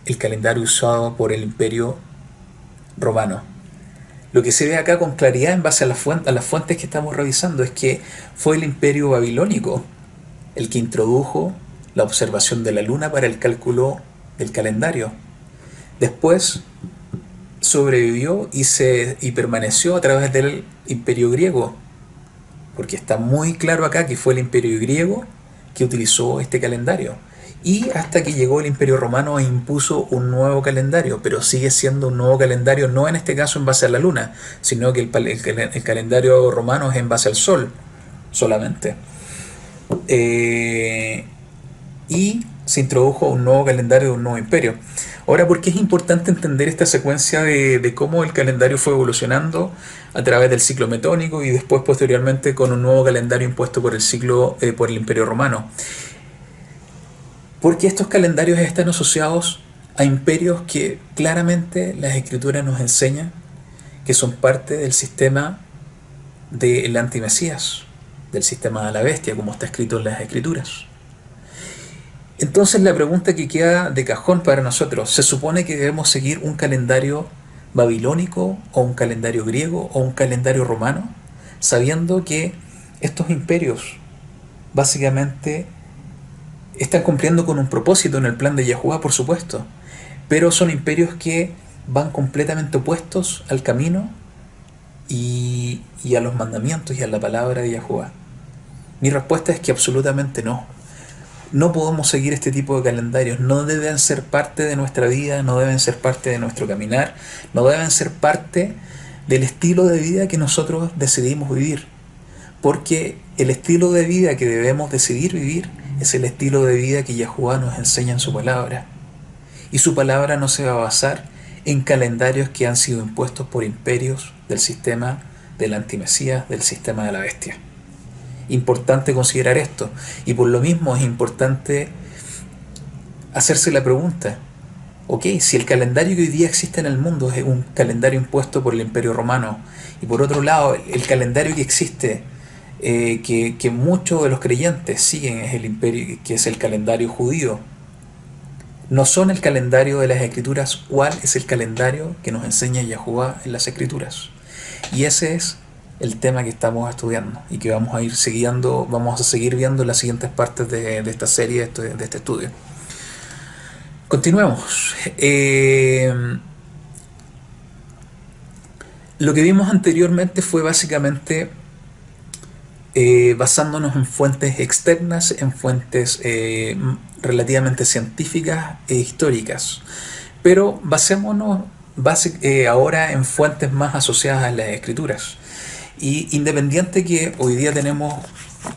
el calendario usado por el imperio romano. Lo que se ve acá con claridad en base a las fuentes que estamos revisando es que fue el imperio babilónico el que introdujo la observación de la luna para el cálculo del calendario. Después sobrevivió y permaneció a través del imperio griego, porque está muy claro acá que fue el imperio griego que utilizó este calendario. Y hasta que llegó el imperio romano e impuso un nuevo calendario, pero sigue siendo un nuevo calendario, no en este caso en base a la luna, sino que el calendario romano es en base al sol solamente. Y se introdujo un nuevo calendario de un nuevo imperio. Ahora, ¿por qué es importante entender esta secuencia de cómo el calendario fue evolucionando a través del ciclo metónico y después posteriormente con un nuevo calendario impuesto por el imperio romano? Porque estos calendarios están asociados a imperios que claramente las escrituras nos enseñan que son parte del sistema del antimesías, del sistema de la bestia, como está escrito en las escrituras. Entonces la pregunta que queda de cajón para nosotros, ¿se supone que debemos seguir un calendario babilónico o un calendario griego o un calendario romano? Sabiendo que estos imperios básicamente están cumpliendo con un propósito en el plan de Yahuwah, por supuesto, pero son imperios que van completamente opuestos al camino y a los mandamientos y a la palabra de Yahuwah. Mi respuesta es que absolutamente no. No podemos seguir este tipo de calendarios, no deben ser parte de nuestra vida, no deben ser parte de nuestro caminar, no deben ser parte del estilo de vida que nosotros decidimos vivir, porque el estilo de vida que debemos decidir vivir es el estilo de vida que Yahuwah nos enseña en su palabra, y su palabra no se va a basar en calendarios que han sido impuestos por imperios del sistema del antimesías, del sistema de la bestia. Importante considerar esto, y por lo mismo es importante hacerse la pregunta, ok, si el calendario que hoy día existe en el mundo es un calendario impuesto por el imperio romano, y por otro lado el calendario que existe, que muchos de los creyentes siguen, es el imperio, que es el calendario judío, no son el calendario de las escrituras. ¿Cuál es el calendario que nos enseña Yahuwah en las escrituras? Y ese es el tema que estamos estudiando y que vamos a seguir viendo en las siguientes partes de esta serie, de este estudio. Continuemos. Lo que vimos anteriormente fue básicamente basándonos en fuentes externas, en fuentes relativamente científicas e históricas. Pero basémonos ahora en fuentes más asociadas a las escrituras. Y independiente que hoy día tenemos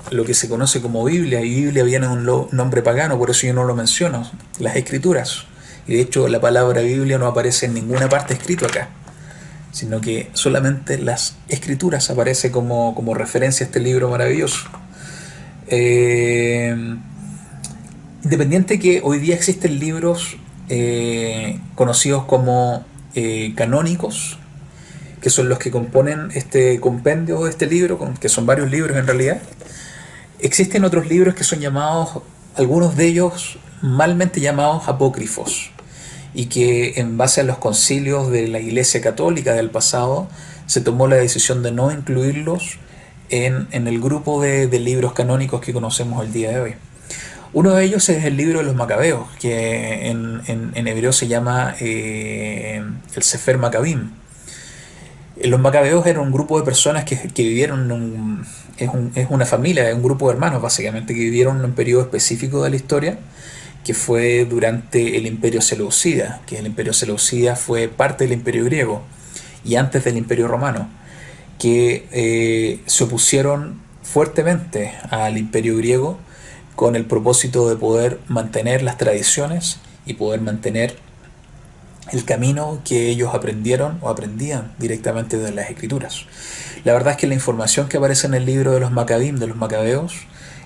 lo que se conoce como Biblia, y Biblia viene de un nombre pagano, por eso yo no lo menciono, las escrituras. Y de hecho la palabra Biblia no aparece en ninguna parte escrito acá, sino que solamente las escrituras aparece como referencia a este libro maravilloso. Independiente que hoy día existen libros conocidos como canónicos, que son los que componen este compendio de este libro, que son varios libros en realidad. Existen otros libros que son llamados, algunos de ellos malmente llamados apócrifos, y que en base a los concilios de la Iglesia Católica del pasado se tomó la decisión de no incluirlos en el grupo de libros canónicos que conocemos el día de hoy. Uno de ellos es el libro de los Macabeos, que en hebreo se llama el Sefer Maccabim. Los Macabeos eran un grupo de personas que vivieron, es una familia, es un grupo de hermanos básicamente, que vivieron en un periodo específico de la historia, que fue durante el Imperio Seleucida, que el Imperio Seleucida fue parte del Imperio griego y antes del Imperio romano, que se opusieron fuertemente al Imperio griego con el propósito de poder mantener las tradiciones y poder mantener el camino que ellos aprendieron o aprendían directamente de las escrituras. La verdad es que la información que aparece en el libro de los Maccabim, de los Macabeos,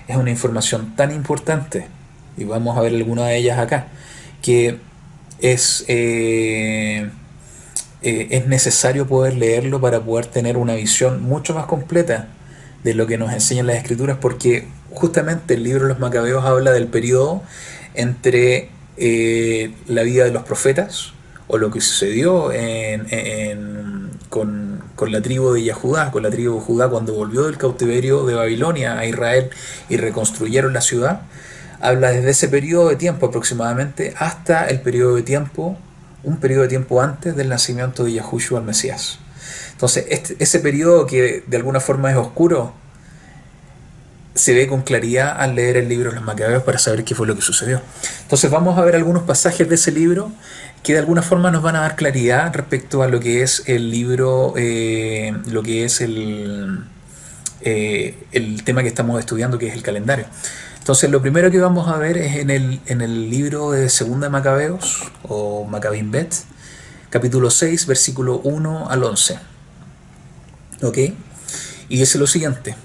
es una información tan importante, y vamos a ver alguna de ellas acá, que es necesario poder leerlo para poder tener una visión mucho más completa de lo que nos enseñan las escrituras, porque justamente el libro de los Macabeos habla del periodo entre la vida de los profetas, o lo que sucedió con la tribu de Yahudá, con la tribu de Judá cuando volvió del cautiverio de Babilonia a Israel y reconstruyeron la ciudad. Habla desde ese periodo de tiempo aproximadamente hasta el periodo de tiempo, un periodo de tiempo antes del nacimiento de Yahushua el Mesías. Entonces ese periodo que de alguna forma es oscuro se ve con claridad al leer el libro de los Macabeos para saber qué fue lo que sucedió. Entonces vamos a ver algunos pasajes de ese libro que de alguna forma nos van a dar claridad respecto a lo que es el libro, lo que es el tema que estamos estudiando, que es el calendario. Entonces lo primero que vamos a ver es en el libro de Segunda de Macabeos, o Maccabim Bet, capítulo 6, versículo 1 al 11. ¿Ok? Y dice lo siguiente: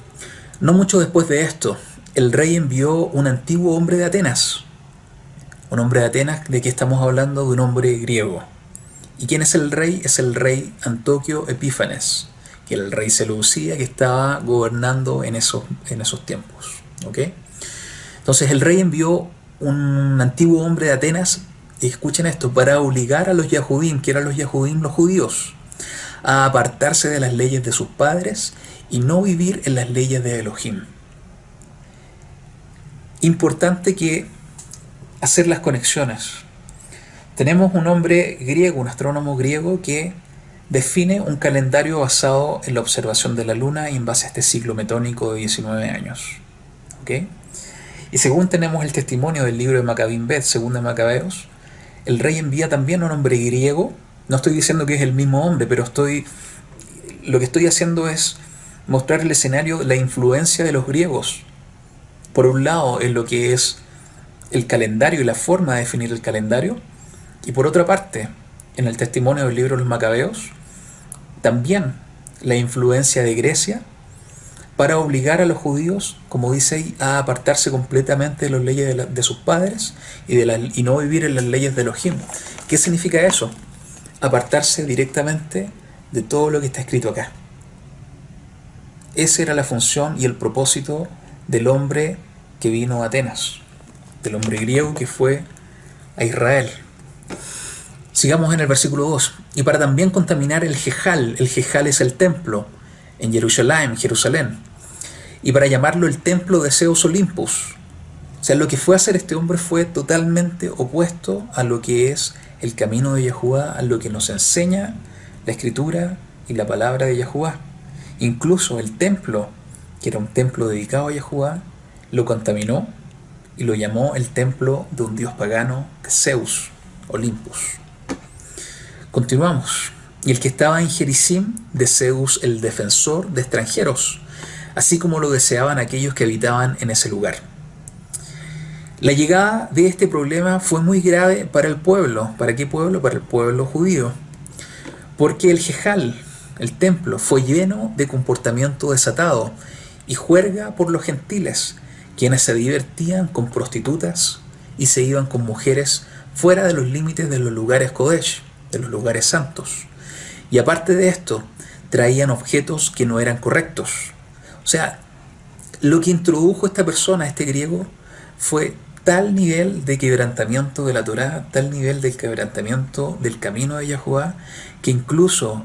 no mucho después de esto, el rey envió un antiguo hombre de Atenas. Un hombre de Atenas, ¿de qué estamos hablando? De un hombre griego. ¿Y quién es el rey? Es el rey Antíoco Epífanes, que era el rey Seleucida que estaba gobernando en esos tiempos. ¿Ok? Entonces el rey envió un antiguo hombre de Atenas, y escuchen esto, para obligar a los Yahudim, que eran los Yahudim, los judíos, a apartarse de las leyes de sus padres y no vivir en las leyes de Elohim. Importante que hacer las conexiones. Tenemos un hombre griego, un astrónomo griego, que define un calendario basado en la observación de la luna y en base a este ciclo metónico de 19 años. ¿Okay? Y según tenemos el testimonio del libro de Maccabim Bet, Segunda de Macabeos, el rey envía también a un hombre griego. No estoy diciendo que es el mismo hombre, pero lo que estoy haciendo es mostrar el escenario, la influencia de los griegos, por un lado en lo que es el calendario y la forma de definir el calendario, y por otra parte en el testimonio del libro de los Macabeos también la influencia de Grecia para obligar a los judíos, como dice ahí, a apartarse completamente de las leyes de sus padres y no vivir en las leyes de Elohim. ¿Qué significa eso? Apartarse directamente de todo lo que está escrito acá. Esa era la función y el propósito del hombre que vino a Atenas, del hombre griego que fue a Israel. Sigamos en el versículo 2. Y para también contaminar el Jejal es el templo en Jerusalén, y para llamarlo el templo de Zeus Olympus. O sea, lo que fue a hacer este hombre fue totalmente opuesto a lo que es el camino de Yahuwah, a lo que nos enseña la escritura y la palabra de Yahuwah. Incluso el templo, que era un templo dedicado a Yahuwah, lo contaminó y lo llamó el templo de un dios pagano, Zeus, Olympus. Continuamos. Y el que estaba en Gerizim, de Zeus el defensor de extranjeros, así como lo deseaban aquellos que habitaban en ese lugar. La llegada de este problema fue muy grave para el pueblo. ¿Para qué pueblo? Para el pueblo judío. Porque el Jejal, el templo, fue lleno de comportamiento desatado y juerga por los gentiles, quienes se divertían con prostitutas y se iban con mujeres fuera de los límites de los lugares Kodesh, de los lugares santos. Y aparte de esto, traían objetos que no eran correctos. O sea, lo que introdujo esta persona, este griego, fue tal nivel de quebrantamiento de la Torá, tal nivel de quebrantamiento del camino de Yahuwah, que incluso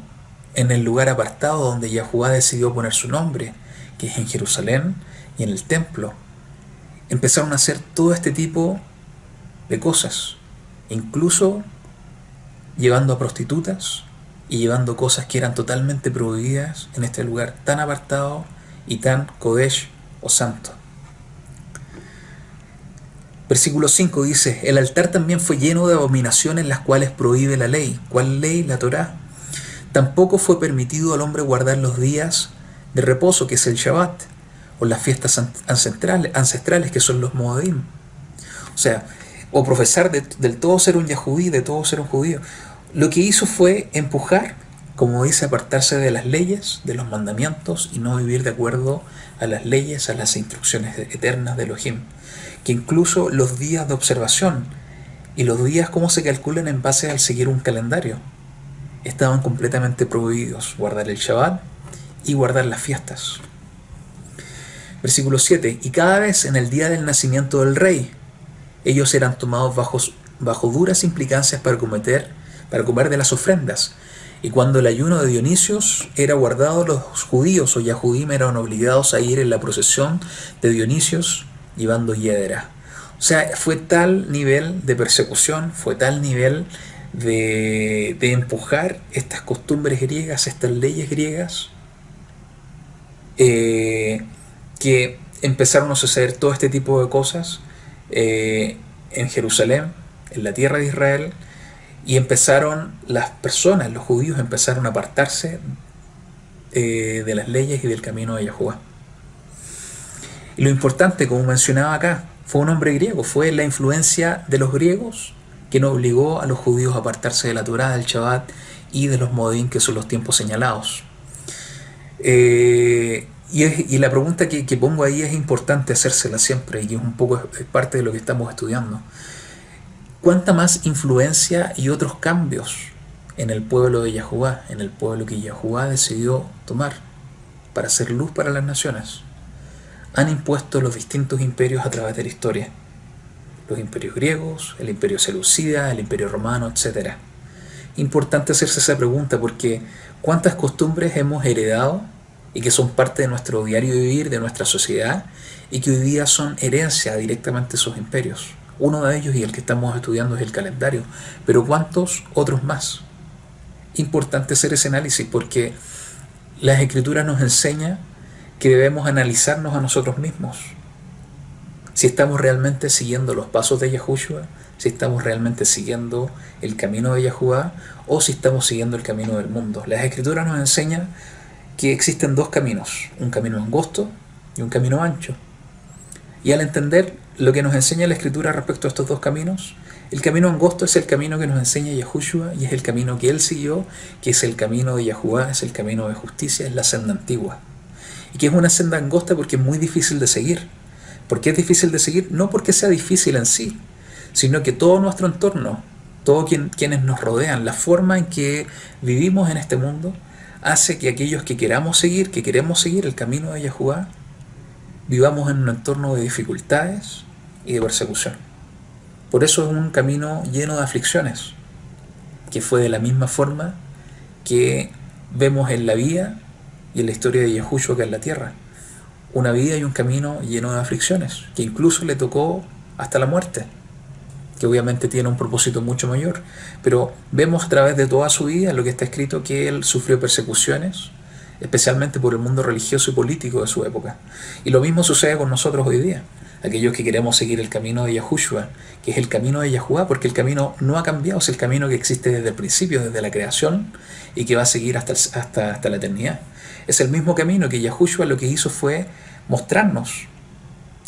en el lugar apartado donde Yahuwah decidió poner su nombre, que es en Jerusalén y en el templo, empezaron a hacer todo este tipo de cosas, incluso llevando a prostitutas y llevando cosas que eran totalmente prohibidas en este lugar tan apartado y tan Kodesh o santo. Versículo 5 dice: el altar también fue lleno de abominaciones las cuales prohíbe la ley. ¿Cuál ley? La Torá. Tampoco fue permitido al hombre guardar los días de reposo, que es el Shabbat, o las fiestas ancestrales, que son los Moadim. O sea, o profesar del todo ser un Yahudí, de todo ser un judío. Lo que hizo fue empujar, como dice, apartarse de las leyes, de los mandamientos, y no vivir de acuerdo a las leyes, a las instrucciones eternas de Elohim. Que incluso los días de observación y los días como se calculan en base al seguir un calendario estaban completamente prohibidos. Guardar el Shabbat y guardar las fiestas. Versículo 7: y cada vez en el día del nacimiento del rey ellos eran tomados bajo duras implicancias para comer de las ofrendas. Y cuando el ayuno de Dionisios era guardado, los judíos o Yahudim eran obligados a ir en la procesión de Dionisios llevando hiedra. O sea, fue tal nivel de persecución, fue tal nivel de empujar estas costumbres griegas, estas leyes griegas, que empezaron a suceder todo este tipo de cosas en Jerusalén, en la tierra de Israel, y empezaron las personas, los judíos, empezaron a apartarse de las leyes y del camino de Yahuwah. Y lo importante, como mencionaba acá, fue un hombre griego, fue la influencia de los griegos que nos obligó a los judíos a apartarse de la Torá, del Shabbat y de los Modim, que son los tiempos señalados. Y la pregunta que pongo ahí es importante hacérsela siempre, y que es un poco es parte de lo que estamos estudiando. ¿Cuánta más influencia y otros cambios en el pueblo de Yahuwah, en el pueblo que Yahuwah decidió tomar para hacer luz para las naciones, han impuesto los distintos imperios a través de la historia? Los imperios griegos, el imperio seleucida, el imperio romano, etc. Importante hacerse esa pregunta, porque ¿cuántas costumbres hemos heredado y que son parte de nuestro diario vivir, de nuestra sociedad, y que hoy día son herencia directamente de esos imperios? Uno de ellos, y el que estamos estudiando, es el calendario, pero ¿cuántos otros más? Importante hacer ese análisis, porque las escrituras nos enseñan que debemos analizarnos a nosotros mismos, si estamos realmente siguiendo los pasos de Yahushua, si estamos realmente siguiendo el camino de Yahuwah, o si estamos siguiendo el camino del mundo. Las escrituras nos enseñan que existen dos caminos, un camino angosto y un camino ancho. Y al entender lo que nos enseña la escritura respecto a estos dos caminos, el camino angosto es el camino que nos enseña Yahushua, y es el camino que él siguió, que es el camino de Yahuwah, es el camino de justicia, es la senda antigua. Y que es una senda angosta porque es muy difícil de seguir. ¿Por qué es difícil de seguir? No porque sea difícil en sí, sino que todo nuestro entorno, todos quienes nos rodean, la forma en que vivimos en este mundo, hace que aquellos que queremos seguir el camino de Yahuwah, vivamos en un entorno de dificultades y de persecución. Por eso es un camino lleno de aflicciones, que fue de la misma forma que vemos en la vida y en la historia de Yahushua acá en la tierra. Una vida y un camino lleno de aflicciones, que incluso le tocó hasta la muerte, que obviamente tiene un propósito mucho mayor, pero vemos a través de toda su vida lo que está escrito, que él sufrió persecuciones, especialmente por el mundo religioso y político de su época. Y lo mismo sucede con nosotros hoy día, aquellos que queremos seguir el camino de Yahushua, que es el camino de Yahuwah, porque el camino no ha cambiado, es el camino que existe desde el principio, desde la creación, y que va a seguir hasta la eternidad. Es el mismo camino que Yahushua lo que hizo fue mostrarnos,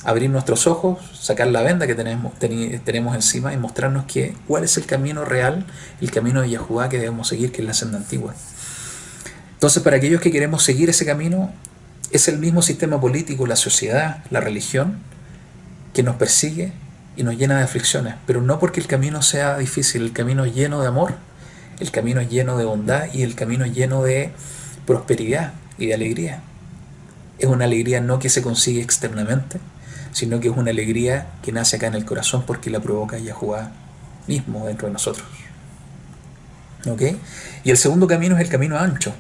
abrir nuestros ojos, sacar la venda que tenemos encima y mostrarnos cuál es el camino real, el camino de Yahuwah que debemos seguir, que es la senda antigua. Entonces, para aquellos que queremos seguir ese camino, es el mismo sistema político, la sociedad, la religión, que nos persigue y nos llena de aflicciones, pero no porque el camino sea difícil. El camino es lleno de amor, el camino es lleno de bondad, y el camino es lleno de prosperidad y de alegría. Es una alegría no que se consigue externamente, sino que es una alegría que nace acá en el corazón porque la provoca Yahuwah mismo dentro de nosotros. ¿Ok? Y el segundo camino es el camino ancho.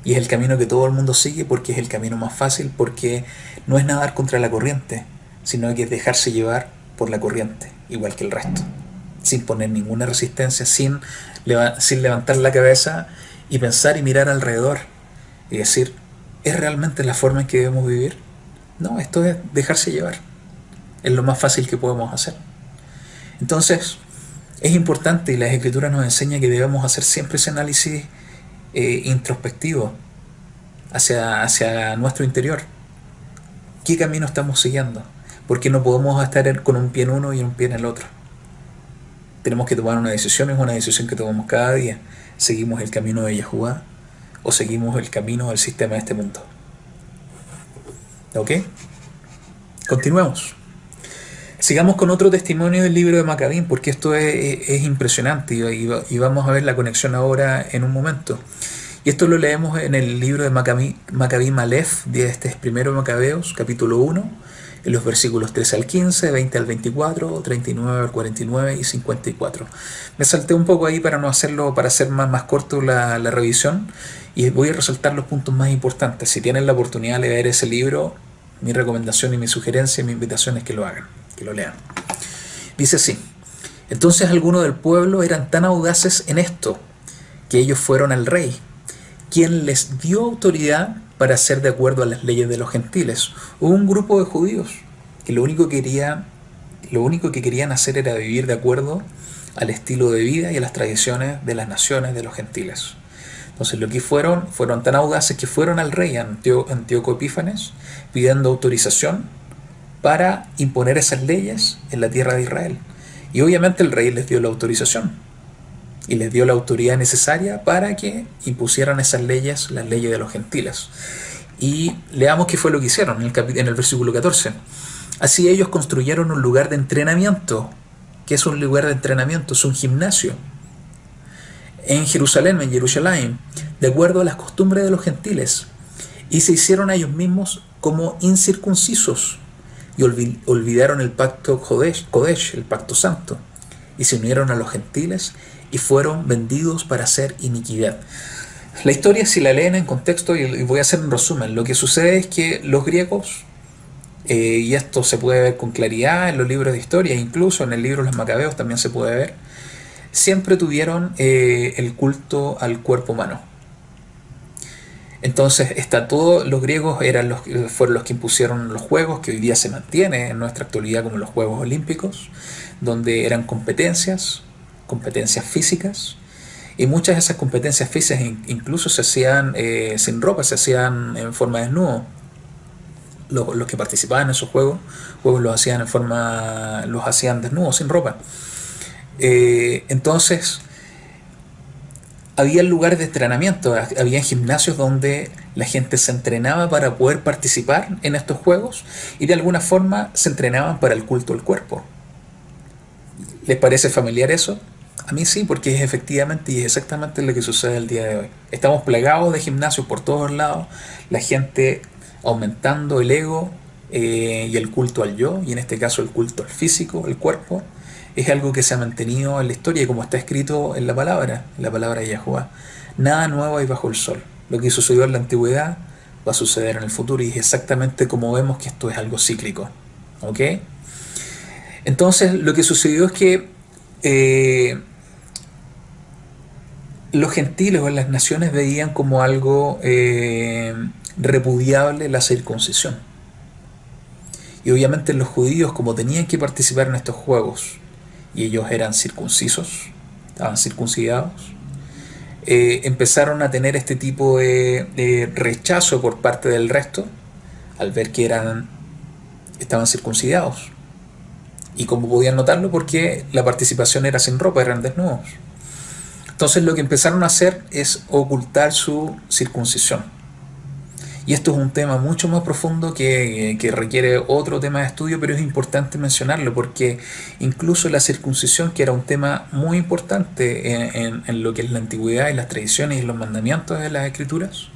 Y es el camino que todo el mundo sigue porque es el camino más fácil, porque no es nadar contra la corriente, sino que es dejarse llevar por la corriente, igual que el resto, sin poner ninguna resistencia, sin levantar la cabeza y pensar y mirar alrededor y decir, ¿es realmente la forma en que debemos vivir? No, esto es dejarse llevar. Es lo más fácil que podemos hacer. Entonces, es importante y la Escritura nos enseña que debemos hacer siempre ese análisis introspectivo hacia nuestro interior. ¿Qué camino estamos siguiendo? Porque no podemos estar con un pie en uno y un pie en el otro. Tenemos que tomar una decisión, es una decisión que tomamos cada día. ¿Seguimos el camino de Yahuwah o seguimos el camino del sistema de este mundo? ¿Ok? Continuemos. Sigamos con otro testimonio del libro de Macabín, porque esto es impresionante y vamos a ver la conexión ahora en un momento. Y esto lo leemos en el libro de Macabín Aleph, de este primero Macabeos, capítulo 1, en los versículos 13 al 15, 20 al 24, 39 al 49 y 54. Me salté un poco ahí para no hacerlo, para hacer más corto la revisión, y voy a resaltar los puntos más importantes. Si tienen la oportunidad de leer ese libro, mi recomendación y mi sugerencia y mi invitación es que lo hagan, que lo lean. Dice así: entonces algunos del pueblo eran tan audaces en esto, que ellos fueron al rey, quien les dio autoridad para hacer de acuerdo a las leyes de los gentiles. Hubo un grupo de judíos que lo único que querían hacer era vivir de acuerdo al estilo de vida y a las tradiciones de las naciones de los gentiles. Entonces lo que fueron tan audaces que fueron al rey Antíoco Epífanes pidiendo autorización para imponer esas leyes en la tierra de Israel. Y obviamente el rey les dio la autorización y les dio la autoridad necesaria para que impusieran esas leyes, las leyes de los gentiles. Y leamos qué fue lo que hicieron en el versículo 14. Así ellos construyeron un lugar de entrenamiento. ¿Qué es un lugar de entrenamiento? Es un gimnasio en Jerusalén, de acuerdo a las costumbres de los gentiles, y se hicieron a ellos mismos como incircuncisos, y olvidaron el pacto Kodesh, el pacto santo, y se unieron a los gentiles, y fueron vendidos para hacer iniquidad. La historia, si la leen en contexto, y voy a hacer un resumen, lo que sucede es que los griegos, y esto se puede ver con claridad en los libros de historia, incluso en el libro de los Macabeos también se puede ver, siempre tuvieron el culto al cuerpo humano. Entonces los griegos fueron los que impusieron los juegos que hoy día se mantiene en nuestra actualidad como los Juegos Olímpicos, donde eran competencias físicas, y muchas de esas competencias físicas incluso se hacían sin ropa, se hacían en forma de desnudo. Los que participaban en esos juegos los hacían desnudos, sin ropa. Entonces había lugares de entrenamiento, había gimnasios donde la gente se entrenaba para poder participar en estos juegos, y de alguna forma se entrenaban para el culto al cuerpo. ¿Les parece familiar eso? A mí sí, porque es efectivamente y es exactamente lo que sucede el día de hoy. Estamos plagados de gimnasios por todos lados, la gente aumentando el ego y el culto al yo, y en este caso el culto al físico, el cuerpo. Es algo que se ha mantenido en la historia, y como está escrito en la palabra de Yahuwah, nada nuevo hay bajo el sol. Lo que sucedió en la antigüedad va a suceder en el futuro, y es exactamente como vemos que esto es algo cíclico. ¿Ok? Entonces lo que sucedió es que los gentiles o las naciones veían como algo repudiable la circuncisión. Y obviamente los judíos, como tenían que participar en estos juegos, y ellos eran circuncisos, estaban circuncidados, empezaron a tener este tipo de rechazo por parte del resto al ver que estaban circuncidados. Y como podían notarlo, porque la participación era sin ropa, eran desnudos. Entonces lo que empezaron a hacer es ocultar su circuncisión. Y esto es un tema mucho más profundo que requiere otro tema de estudio, pero es importante mencionarlo porque incluso la circuncisión, que era un tema muy importante en lo que es la antigüedad y las tradiciones y los mandamientos de las escrituras,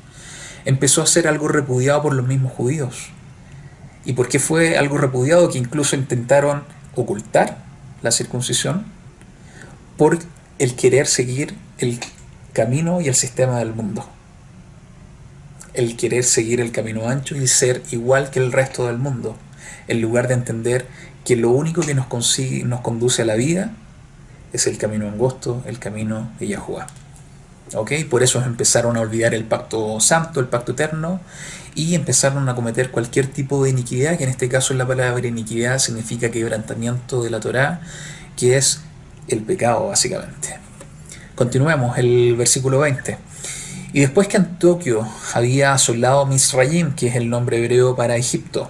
empezó a ser algo repudiado por los mismos judíos. ¿Y por qué fue algo repudiado? Que incluso intentaron ocultar la circuncisión por el querer seguir el camino y el sistema del mundo. El querer seguir el camino ancho y ser igual que el resto del mundo, en lugar de entender que lo único que nos conduce a la vida es el camino angosto, el camino de Yahuwah. ¿Okay? Por eso empezaron a olvidar el pacto santo, el pacto eterno, y empezaron a cometer cualquier tipo de iniquidad, que en este caso la palabra iniquidad significa quebrantamiento de la Torá, que es el pecado básicamente. Continuemos, el versículo 20. Y después que Antíoco había asolado Misraim, que es el nombre hebreo para Egipto,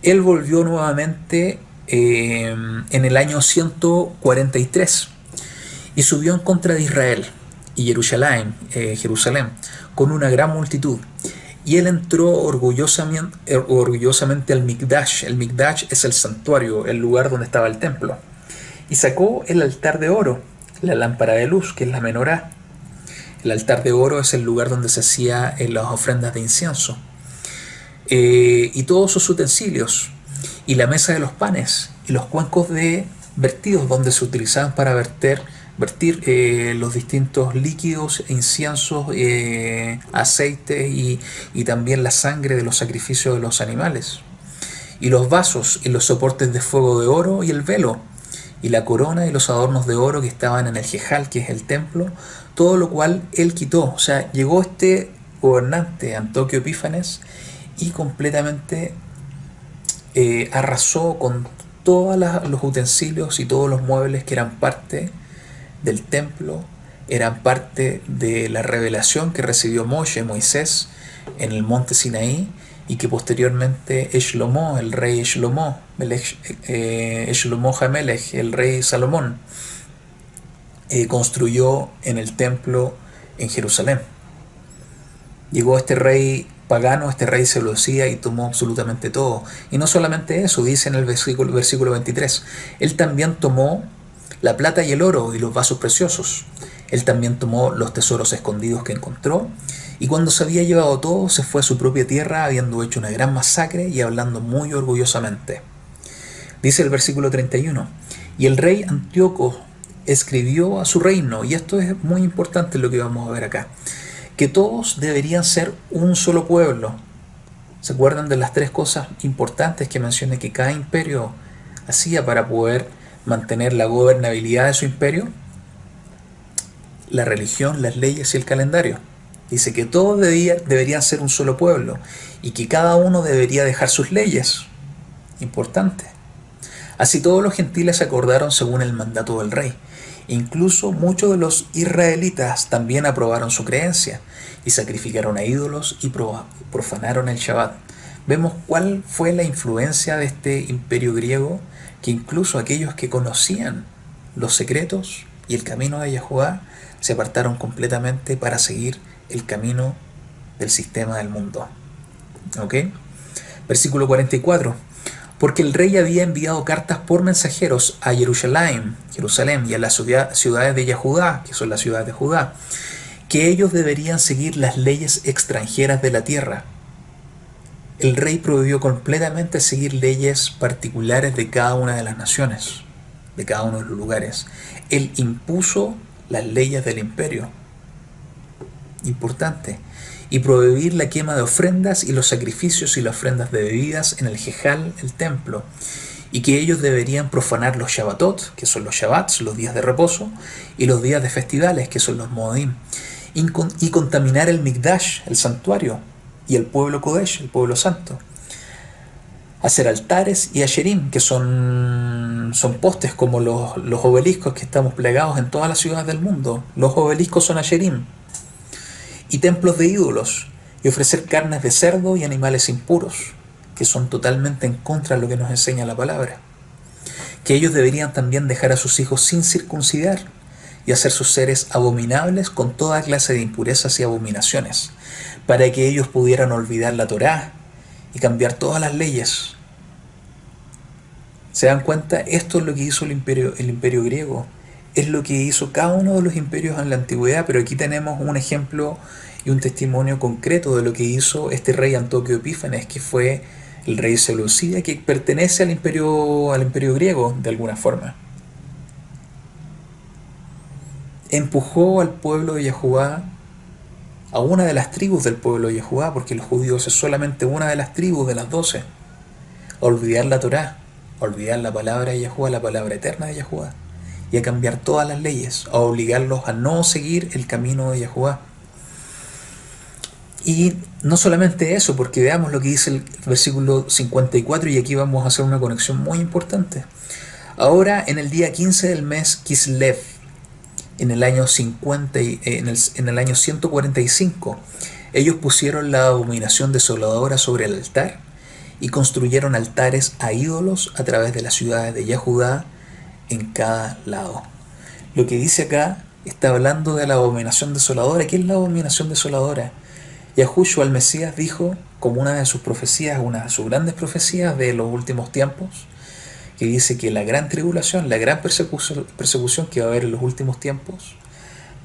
él volvió nuevamente en el año 143 y subió en contra de Israel y Jerusalén, con una gran multitud. Y él entró orgullosamente al Mikdash. El Mikdash es el santuario, el lugar donde estaba el templo. Y sacó el altar de oro, la lámpara de luz, que es la menorá. El altar de oro es el lugar donde se hacían las ofrendas de incienso. Y todos sus utensilios, y la mesa de los panes, y los cuencos de vertidos donde se utilizaban para vertir los distintos líquidos, inciensos, aceite y también la sangre de los sacrificios de los animales. Y los vasos y los soportes de fuego de oro y el velo, y la corona y los adornos de oro que estaban en el Jejal, que es el templo, todo lo cual él quitó. O sea, llegó este gobernante, Antíoco Epífanes, y completamente arrasó con todos los utensilios y todos los muebles que eran parte del templo, eran parte de la revelación que recibió Moisés en el monte Sinaí, y que posteriormente Shlomo, el rey Shlomo HaMelech, el rey Salomón, construyó en el templo en Jerusalén. Llegó este rey pagano, este rey seleucida, y tomó absolutamente todo. Y no solamente eso, dice en el versículo 23, él también tomó la plata y el oro y los vasos preciosos. Él también tomó los tesoros escondidos que encontró, y cuando se había llevado todo, se fue a su propia tierra, habiendo hecho una gran masacre y hablando muy orgullosamente. Dice el versículo 31, y el rey Antíoco escribió a su reino, y esto es muy importante lo que vamos a ver acá, que todos deberían ser un solo pueblo. ¿Se acuerdan de las tres cosas importantes que mencioné que cada imperio hacía para poder mantener la gobernabilidad de su imperio? La religión, las leyes y el calendario. Dice que todos deberían ser un solo pueblo y que cada uno debería dejar sus leyes. Importante. Así todos los gentiles se acordaron según el mandato del rey. Incluso muchos de los israelitas también aprobaron su creencia y sacrificaron a ídolos y profanaron el Shabbat. Vemos cuál fue la influencia de este imperio griego, que incluso aquellos que conocían los secretos y el camino de Yahuwah se apartaron completamente para seguir el camino del sistema del mundo. ¿Ok? Versículo 44. Porque el rey había enviado cartas por mensajeros a Jerusalén y a las ciudades de Yahudá, que son las ciudades de Judá, que ellos deberían seguir las leyes extranjeras de la tierra. El rey prohibió completamente seguir leyes particulares de cada una de las naciones, de cada uno de los lugares. Él impuso las leyes del imperio. Importante. Y prohibir la quema de ofrendas y los sacrificios y las ofrendas de bebidas en el Jejal, el templo, y que ellos deberían profanar los Shabbatot, que son los Shabbats, los días de reposo, y los días de festivales, que son los Moedim, y contaminar el Mikdash, el santuario, y el pueblo Kodesh, el pueblo santo. Hacer altares y asherim, que son postes como los obeliscos que estamos plegados en todas las ciudades del mundo. Los obeliscos son asherim. Y templos de ídolos, y ofrecer carnes de cerdo y animales impuros, que son totalmente en contra de lo que nos enseña la palabra. Que ellos deberían también dejar a sus hijos sin circuncidar, y hacer sus seres abominables con toda clase de impurezas y abominaciones, para que ellos pudieran olvidar la Torá y cambiar todas las leyes. ¿Se dan cuenta? Esto es lo que hizo el imperio griego. Es lo que hizo cada uno de los imperios en la antigüedad, pero aquí tenemos un ejemplo y un testimonio concreto de lo que hizo este rey Antíoco Epífanes, que fue el rey Seleucida, que pertenece al imperio griego de alguna forma. Empujó al pueblo de Yahudá, a una de las tribus del pueblo de Yahudá, porque los judíos es solamente una de las tribus de las 12, a olvidar la Torá, a olvidar la palabra de Yahudá, la palabra eterna de Yahudá, y a cambiar todas las leyes, a obligarlos a no seguir el camino de Yahudá. Y no solamente eso, porque veamos lo que dice el versículo 54, y aquí vamos a hacer una conexión muy importante. Ahora, en el día 15 del mes Kislev, en el año 145, ellos pusieron la abominación desoladora sobre el altar y construyeron altares a ídolos a través de las ciudades de Yahudá en cada lado. Lo que dice acá está hablando de la abominación desoladora. ¿Qué es la abominación desoladora? Yahushua el Mesías dijo, como una de sus profecías, una de sus grandes profecías de los últimos tiempos, que dice que la gran tribulación, la gran persecución que va a haber en los últimos tiempos,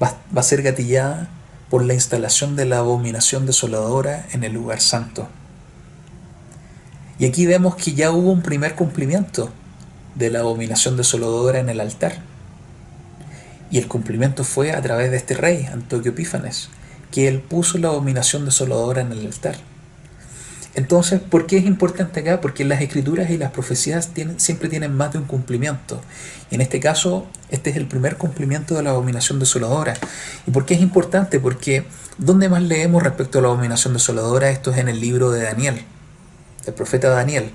va a ser gatillada por la instalación de la abominación desoladora en el lugar santo. Y aquí vemos que ya hubo un primer cumplimiento de la abominación desoladora en el altar. Y el cumplimiento fue a través de este rey, Antíoco Epífanes, que él puso la abominación desoladora en el altar. Entonces, ¿por qué es importante acá? Porque las escrituras y las profecías siempre tienen más de un cumplimiento. Y en este caso, este es el primer cumplimiento de la abominación desoladora. ¿Y por qué es importante? Porque ¿dónde más leemos respecto a la abominación desoladora? Esto es en el libro de Daniel, del profeta Daniel.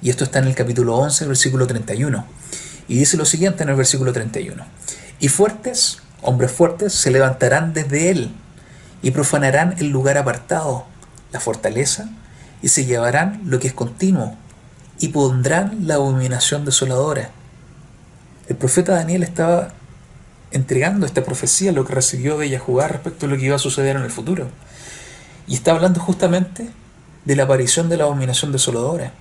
Y esto está en el capítulo 11, versículo 31. Y dice lo siguiente en el versículo 31. Y fuertes, hombres fuertes, se levantarán desde él y profanarán el lugar apartado, la fortaleza, y se llevarán lo que es continuo, y pondrán la abominación desoladora. El profeta Daniel estaba entregando esta profecía, lo que recibió de Yahudá respecto a lo que iba a suceder en el futuro. Y está hablando justamente de la aparición de la abominación desoladora.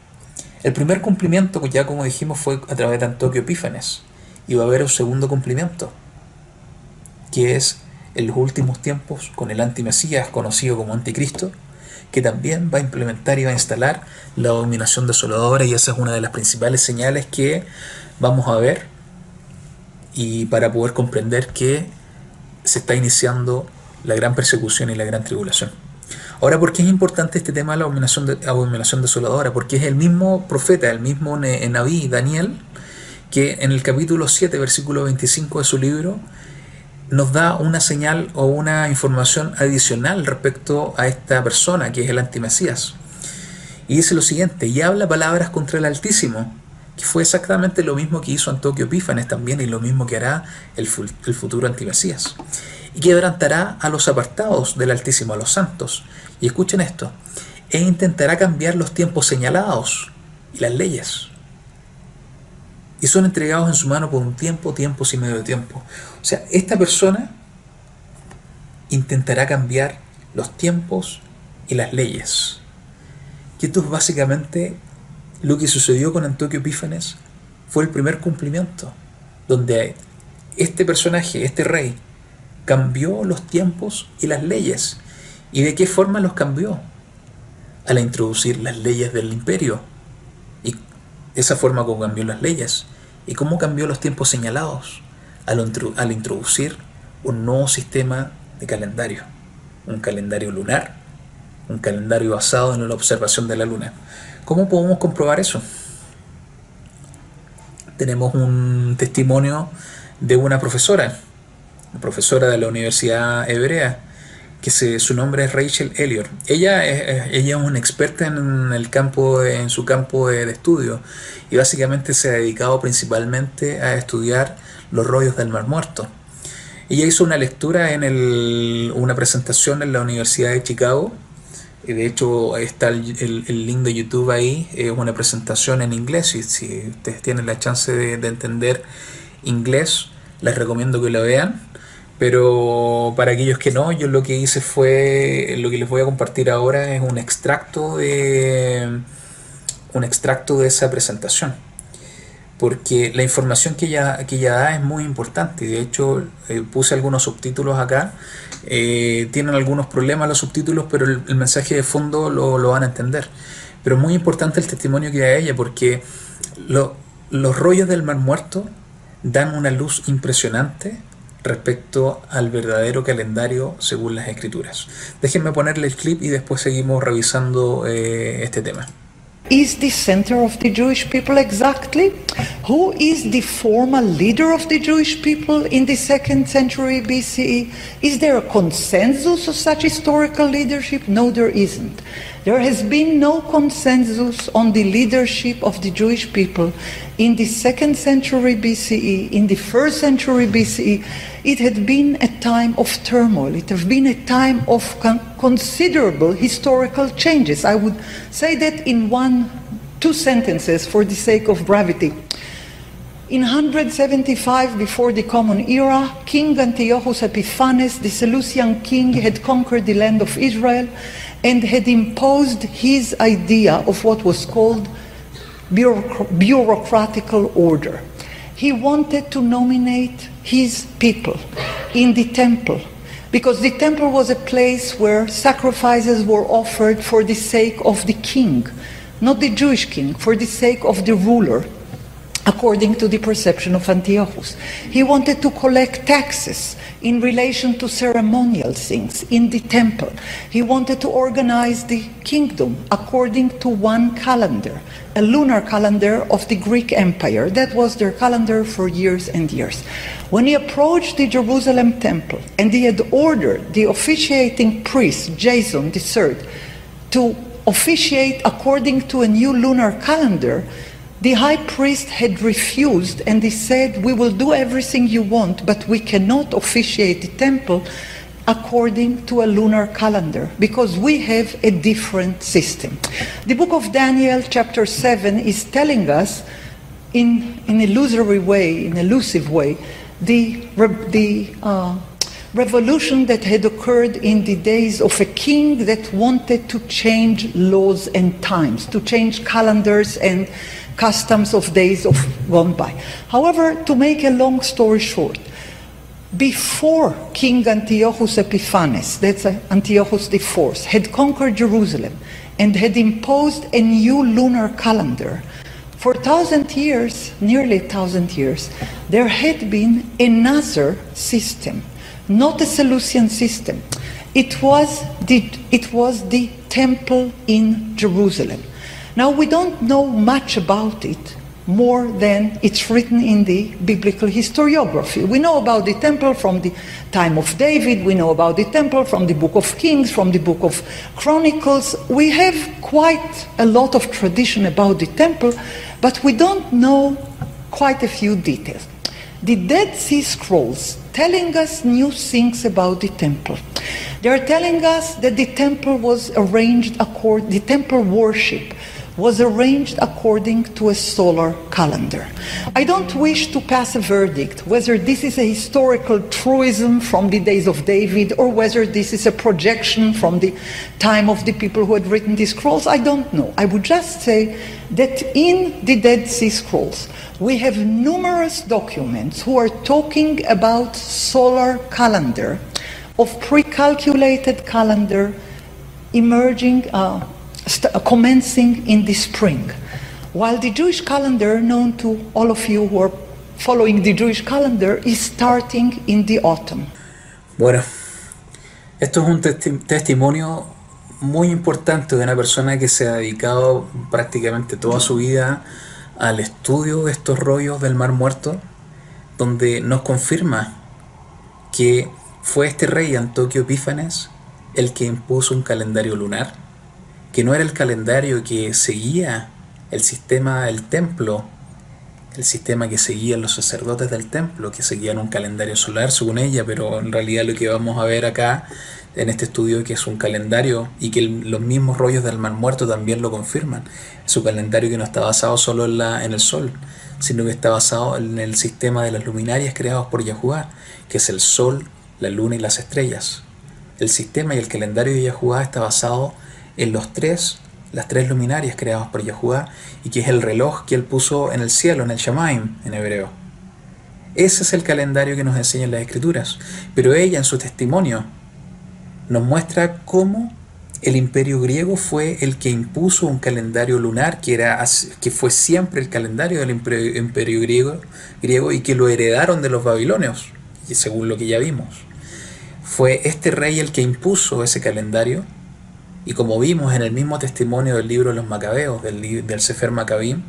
El primer cumplimiento, ya como dijimos, fue a través de Antíoco Epífanes, y va a haber un segundo cumplimiento, que es en los últimos tiempos con el antimesías, conocido como anticristo, que también va a implementar y va a instalar la abominación desoladora, y esa es una de las principales señales que vamos a ver, y para poder comprender que se está iniciando la gran persecución y la gran tribulación. Ahora, ¿por qué es importante este tema de la abominación desoladora? Porque es el mismo profeta, el mismo Nabí, Daniel, que en el capítulo 7, versículo 25 de su libro, nos da una señal o una información adicional respecto a esta persona, que es el antimesías. Y dice lo siguiente: y habla palabras contra el Altísimo, que fue exactamente lo mismo que hizo Antíoco Epífanes también, y lo mismo que hará el futuro antimesías. Y quebrantará a los apartados del Altísimo, a los santos. Y escuchen esto: e intentará cambiar los tiempos señalados y las leyes. Y son entregados en su mano por un tiempo, tiempos y medio tiempo. O sea, esta persona intentará cambiar los tiempos y las leyes. Y esto es básicamente lo que sucedió con Antíoco Epífanes. Fue el primer cumplimiento, donde este personaje, este rey, cambió los tiempos y las leyes. ¿Y de qué forma los cambió? Al introducir las leyes del imperio. Y esa forma como cambió las leyes. ¿Y cómo cambió los tiempos señalados? Al introducir un nuevo sistema de calendario. Un calendario lunar. Un calendario basado en la observación de la luna. ¿Cómo podemos comprobar eso? Tenemos un testimonio de una profesora de la Universidad Hebrea, que su nombre es Rachel Elliott. Ella es una experta en su campo de estudio, y básicamente se ha dedicado principalmente a estudiar los rollos del Mar Muerto. Ella hizo una lectura una presentación en la Universidad de Chicago, y de hecho está el link de YouTube ahí. Es una presentación en inglés, y si ustedes tienen la chance de entender inglés, les recomiendo que lo vean. Pero para aquellos que no, yo lo que hice fue, lo que les voy a compartir ahora es un extracto de esa presentación, porque la información que ella da es muy importante. De hecho, puse algunos subtítulos acá. Tienen algunos problemas los subtítulos, pero el mensaje de fondo lo van a entender. Pero es muy importante el testimonio que da ella, porque los rollos del Mar Muerto dan una luz impresionante respecto al verdadero calendario según las escrituras. Déjenme ponerle el clip y después seguimos revisando este tema. Is the center of the Jewish people exactly? Who is the formal leader of the Jewish people in the 2nd century BCE? Is there a consensus of such historical leadership? No, there isn't. There has been no consensus on the leadership of the Jewish people in the 2nd century BCE, in the 1st century BCE. It had been a time of turmoil. It had been a time of considerable historical changes. I would say that in two sentences for the sake of brevity. In 175 before the Common Era, King Antiochus Epiphanes, the Seleucian king, had conquered the land of Israel and had imposed his idea of what was called bureaucratical order. He wanted to nominate his people in the temple, because the temple was a place where sacrifices were offered for the sake of the king, not the Jewish king, for the sake of the ruler, according to the perception of Antiochus. He wanted to collect taxes in relation to ceremonial things in the temple. He wanted to organize the kingdom according to one calendar, a lunar calendar of the Greek Empire. That was their calendar for years and years. When he approached the Jerusalem temple and he had ordered the officiating priest, Jason III, to officiate according to a new lunar calendar, the high priest had refused, and he said, "We will do everything you want, but we cannot officiate the temple according to a lunar calendar, because we have a different system." The book of Daniel, chapter 7, is telling us in an illusory way, in an elusive way, the revolution that had occurred in the days of a king that wanted to change laws and times, to change calendars and customs of days of gone by. However, to make a long story short, before King Antiochus Epiphanes, that's Antiochus IV, had conquered Jerusalem and had imposed a new lunar calendar, for 1,000 years, nearly 1,000 years, there had been another system, not a Seleucian system. It was the temple in Jerusalem. Now, we don't know much about it more than it's written in the biblical historiography. We know about the temple from the time of David, we know about the temple from the book of Kings, from the book of Chronicles. We have quite a lot of tradition about the temple, but we don't know quite a few details. The Dead Sea Scrolls telling us new things about the temple. They are telling us that the temple was arranged the temple worship was arranged according to a solar calendar. I don't wish to pass a verdict whether this is a historical truism from the days of David or whether this is a projection from the time of the people who had written these scrolls. I don't know. I would just say that in the Dead Sea Scrolls we have numerous documents who are talking about solar calendar, of pre-calculated calendar emerging commencing in the spring, while the Jewish calendar, known to all of you who are following the Jewish calendar, is starting in the autumn. Bueno, esto es un testimonio muy importante de una persona que se ha dedicado prácticamente toda su vida al estudio de estos rollos del Mar Muerto, donde nos confirma que fue este rey Antioquio Epífanes el que impuso un calendario lunar, que no era el calendario que seguía el sistema del templo, el sistema que seguían los sacerdotes del templo, que seguían un calendario solar según ella, pero en realidad lo que vamos a ver acá en este estudio que es un calendario, y que los mismos rollos del Mar Muerto también lo confirman. Es un calendario que no está basado solo en el sol, sino que está basado en el sistema de las luminarias creados por Yahuwah, que es el sol, la luna y las estrellas. El sistema y el calendario de Yahuwah está basado en las tres luminarias creadas por Yahuwah, y que es el reloj que él puso en el cielo, en el Shamaim en hebreo. Ese es el calendario que nos enseñan las escrituras. Pero ella, en su testimonio, nos muestra cómo el imperio griego fue el que impuso un calendario lunar que fue siempre el calendario del imperio griego, y que lo heredaron de los babilonios, y según lo que ya vimos. Fue este rey el que impuso ese calendario, y como vimos en el mismo testimonio del libro de los Macabeos, del Sefer Macabim,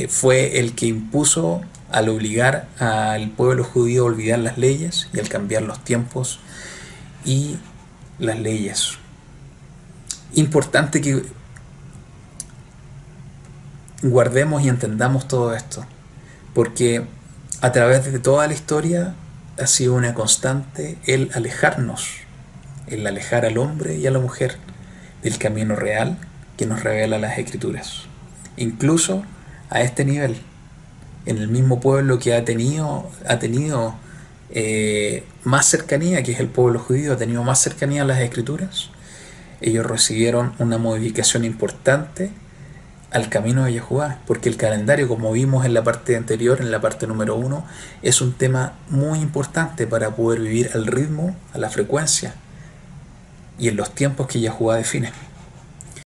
fue el que impuso al obligar al pueblo judío a olvidar las leyes y al cambiar los tiempos y las leyes. Importante que guardemos y entendamos todo esto, porque a través de toda la historia ha sido una constante el alejar al hombre y a la mujer del camino real que nos revela las escrituras. Incluso a este nivel, en el mismo pueblo que ha tenido más cercanía, que es el pueblo judío, ha tenido más cercanía a las escrituras, ellos recibieron una modificación importante al camino de Yahuwah, porque el calendario, como vimos en la parte anterior, en la parte número 1, es un tema muy importante para poder vivir al ritmo, a la frecuencia y en los tiempos que Yahuwah define.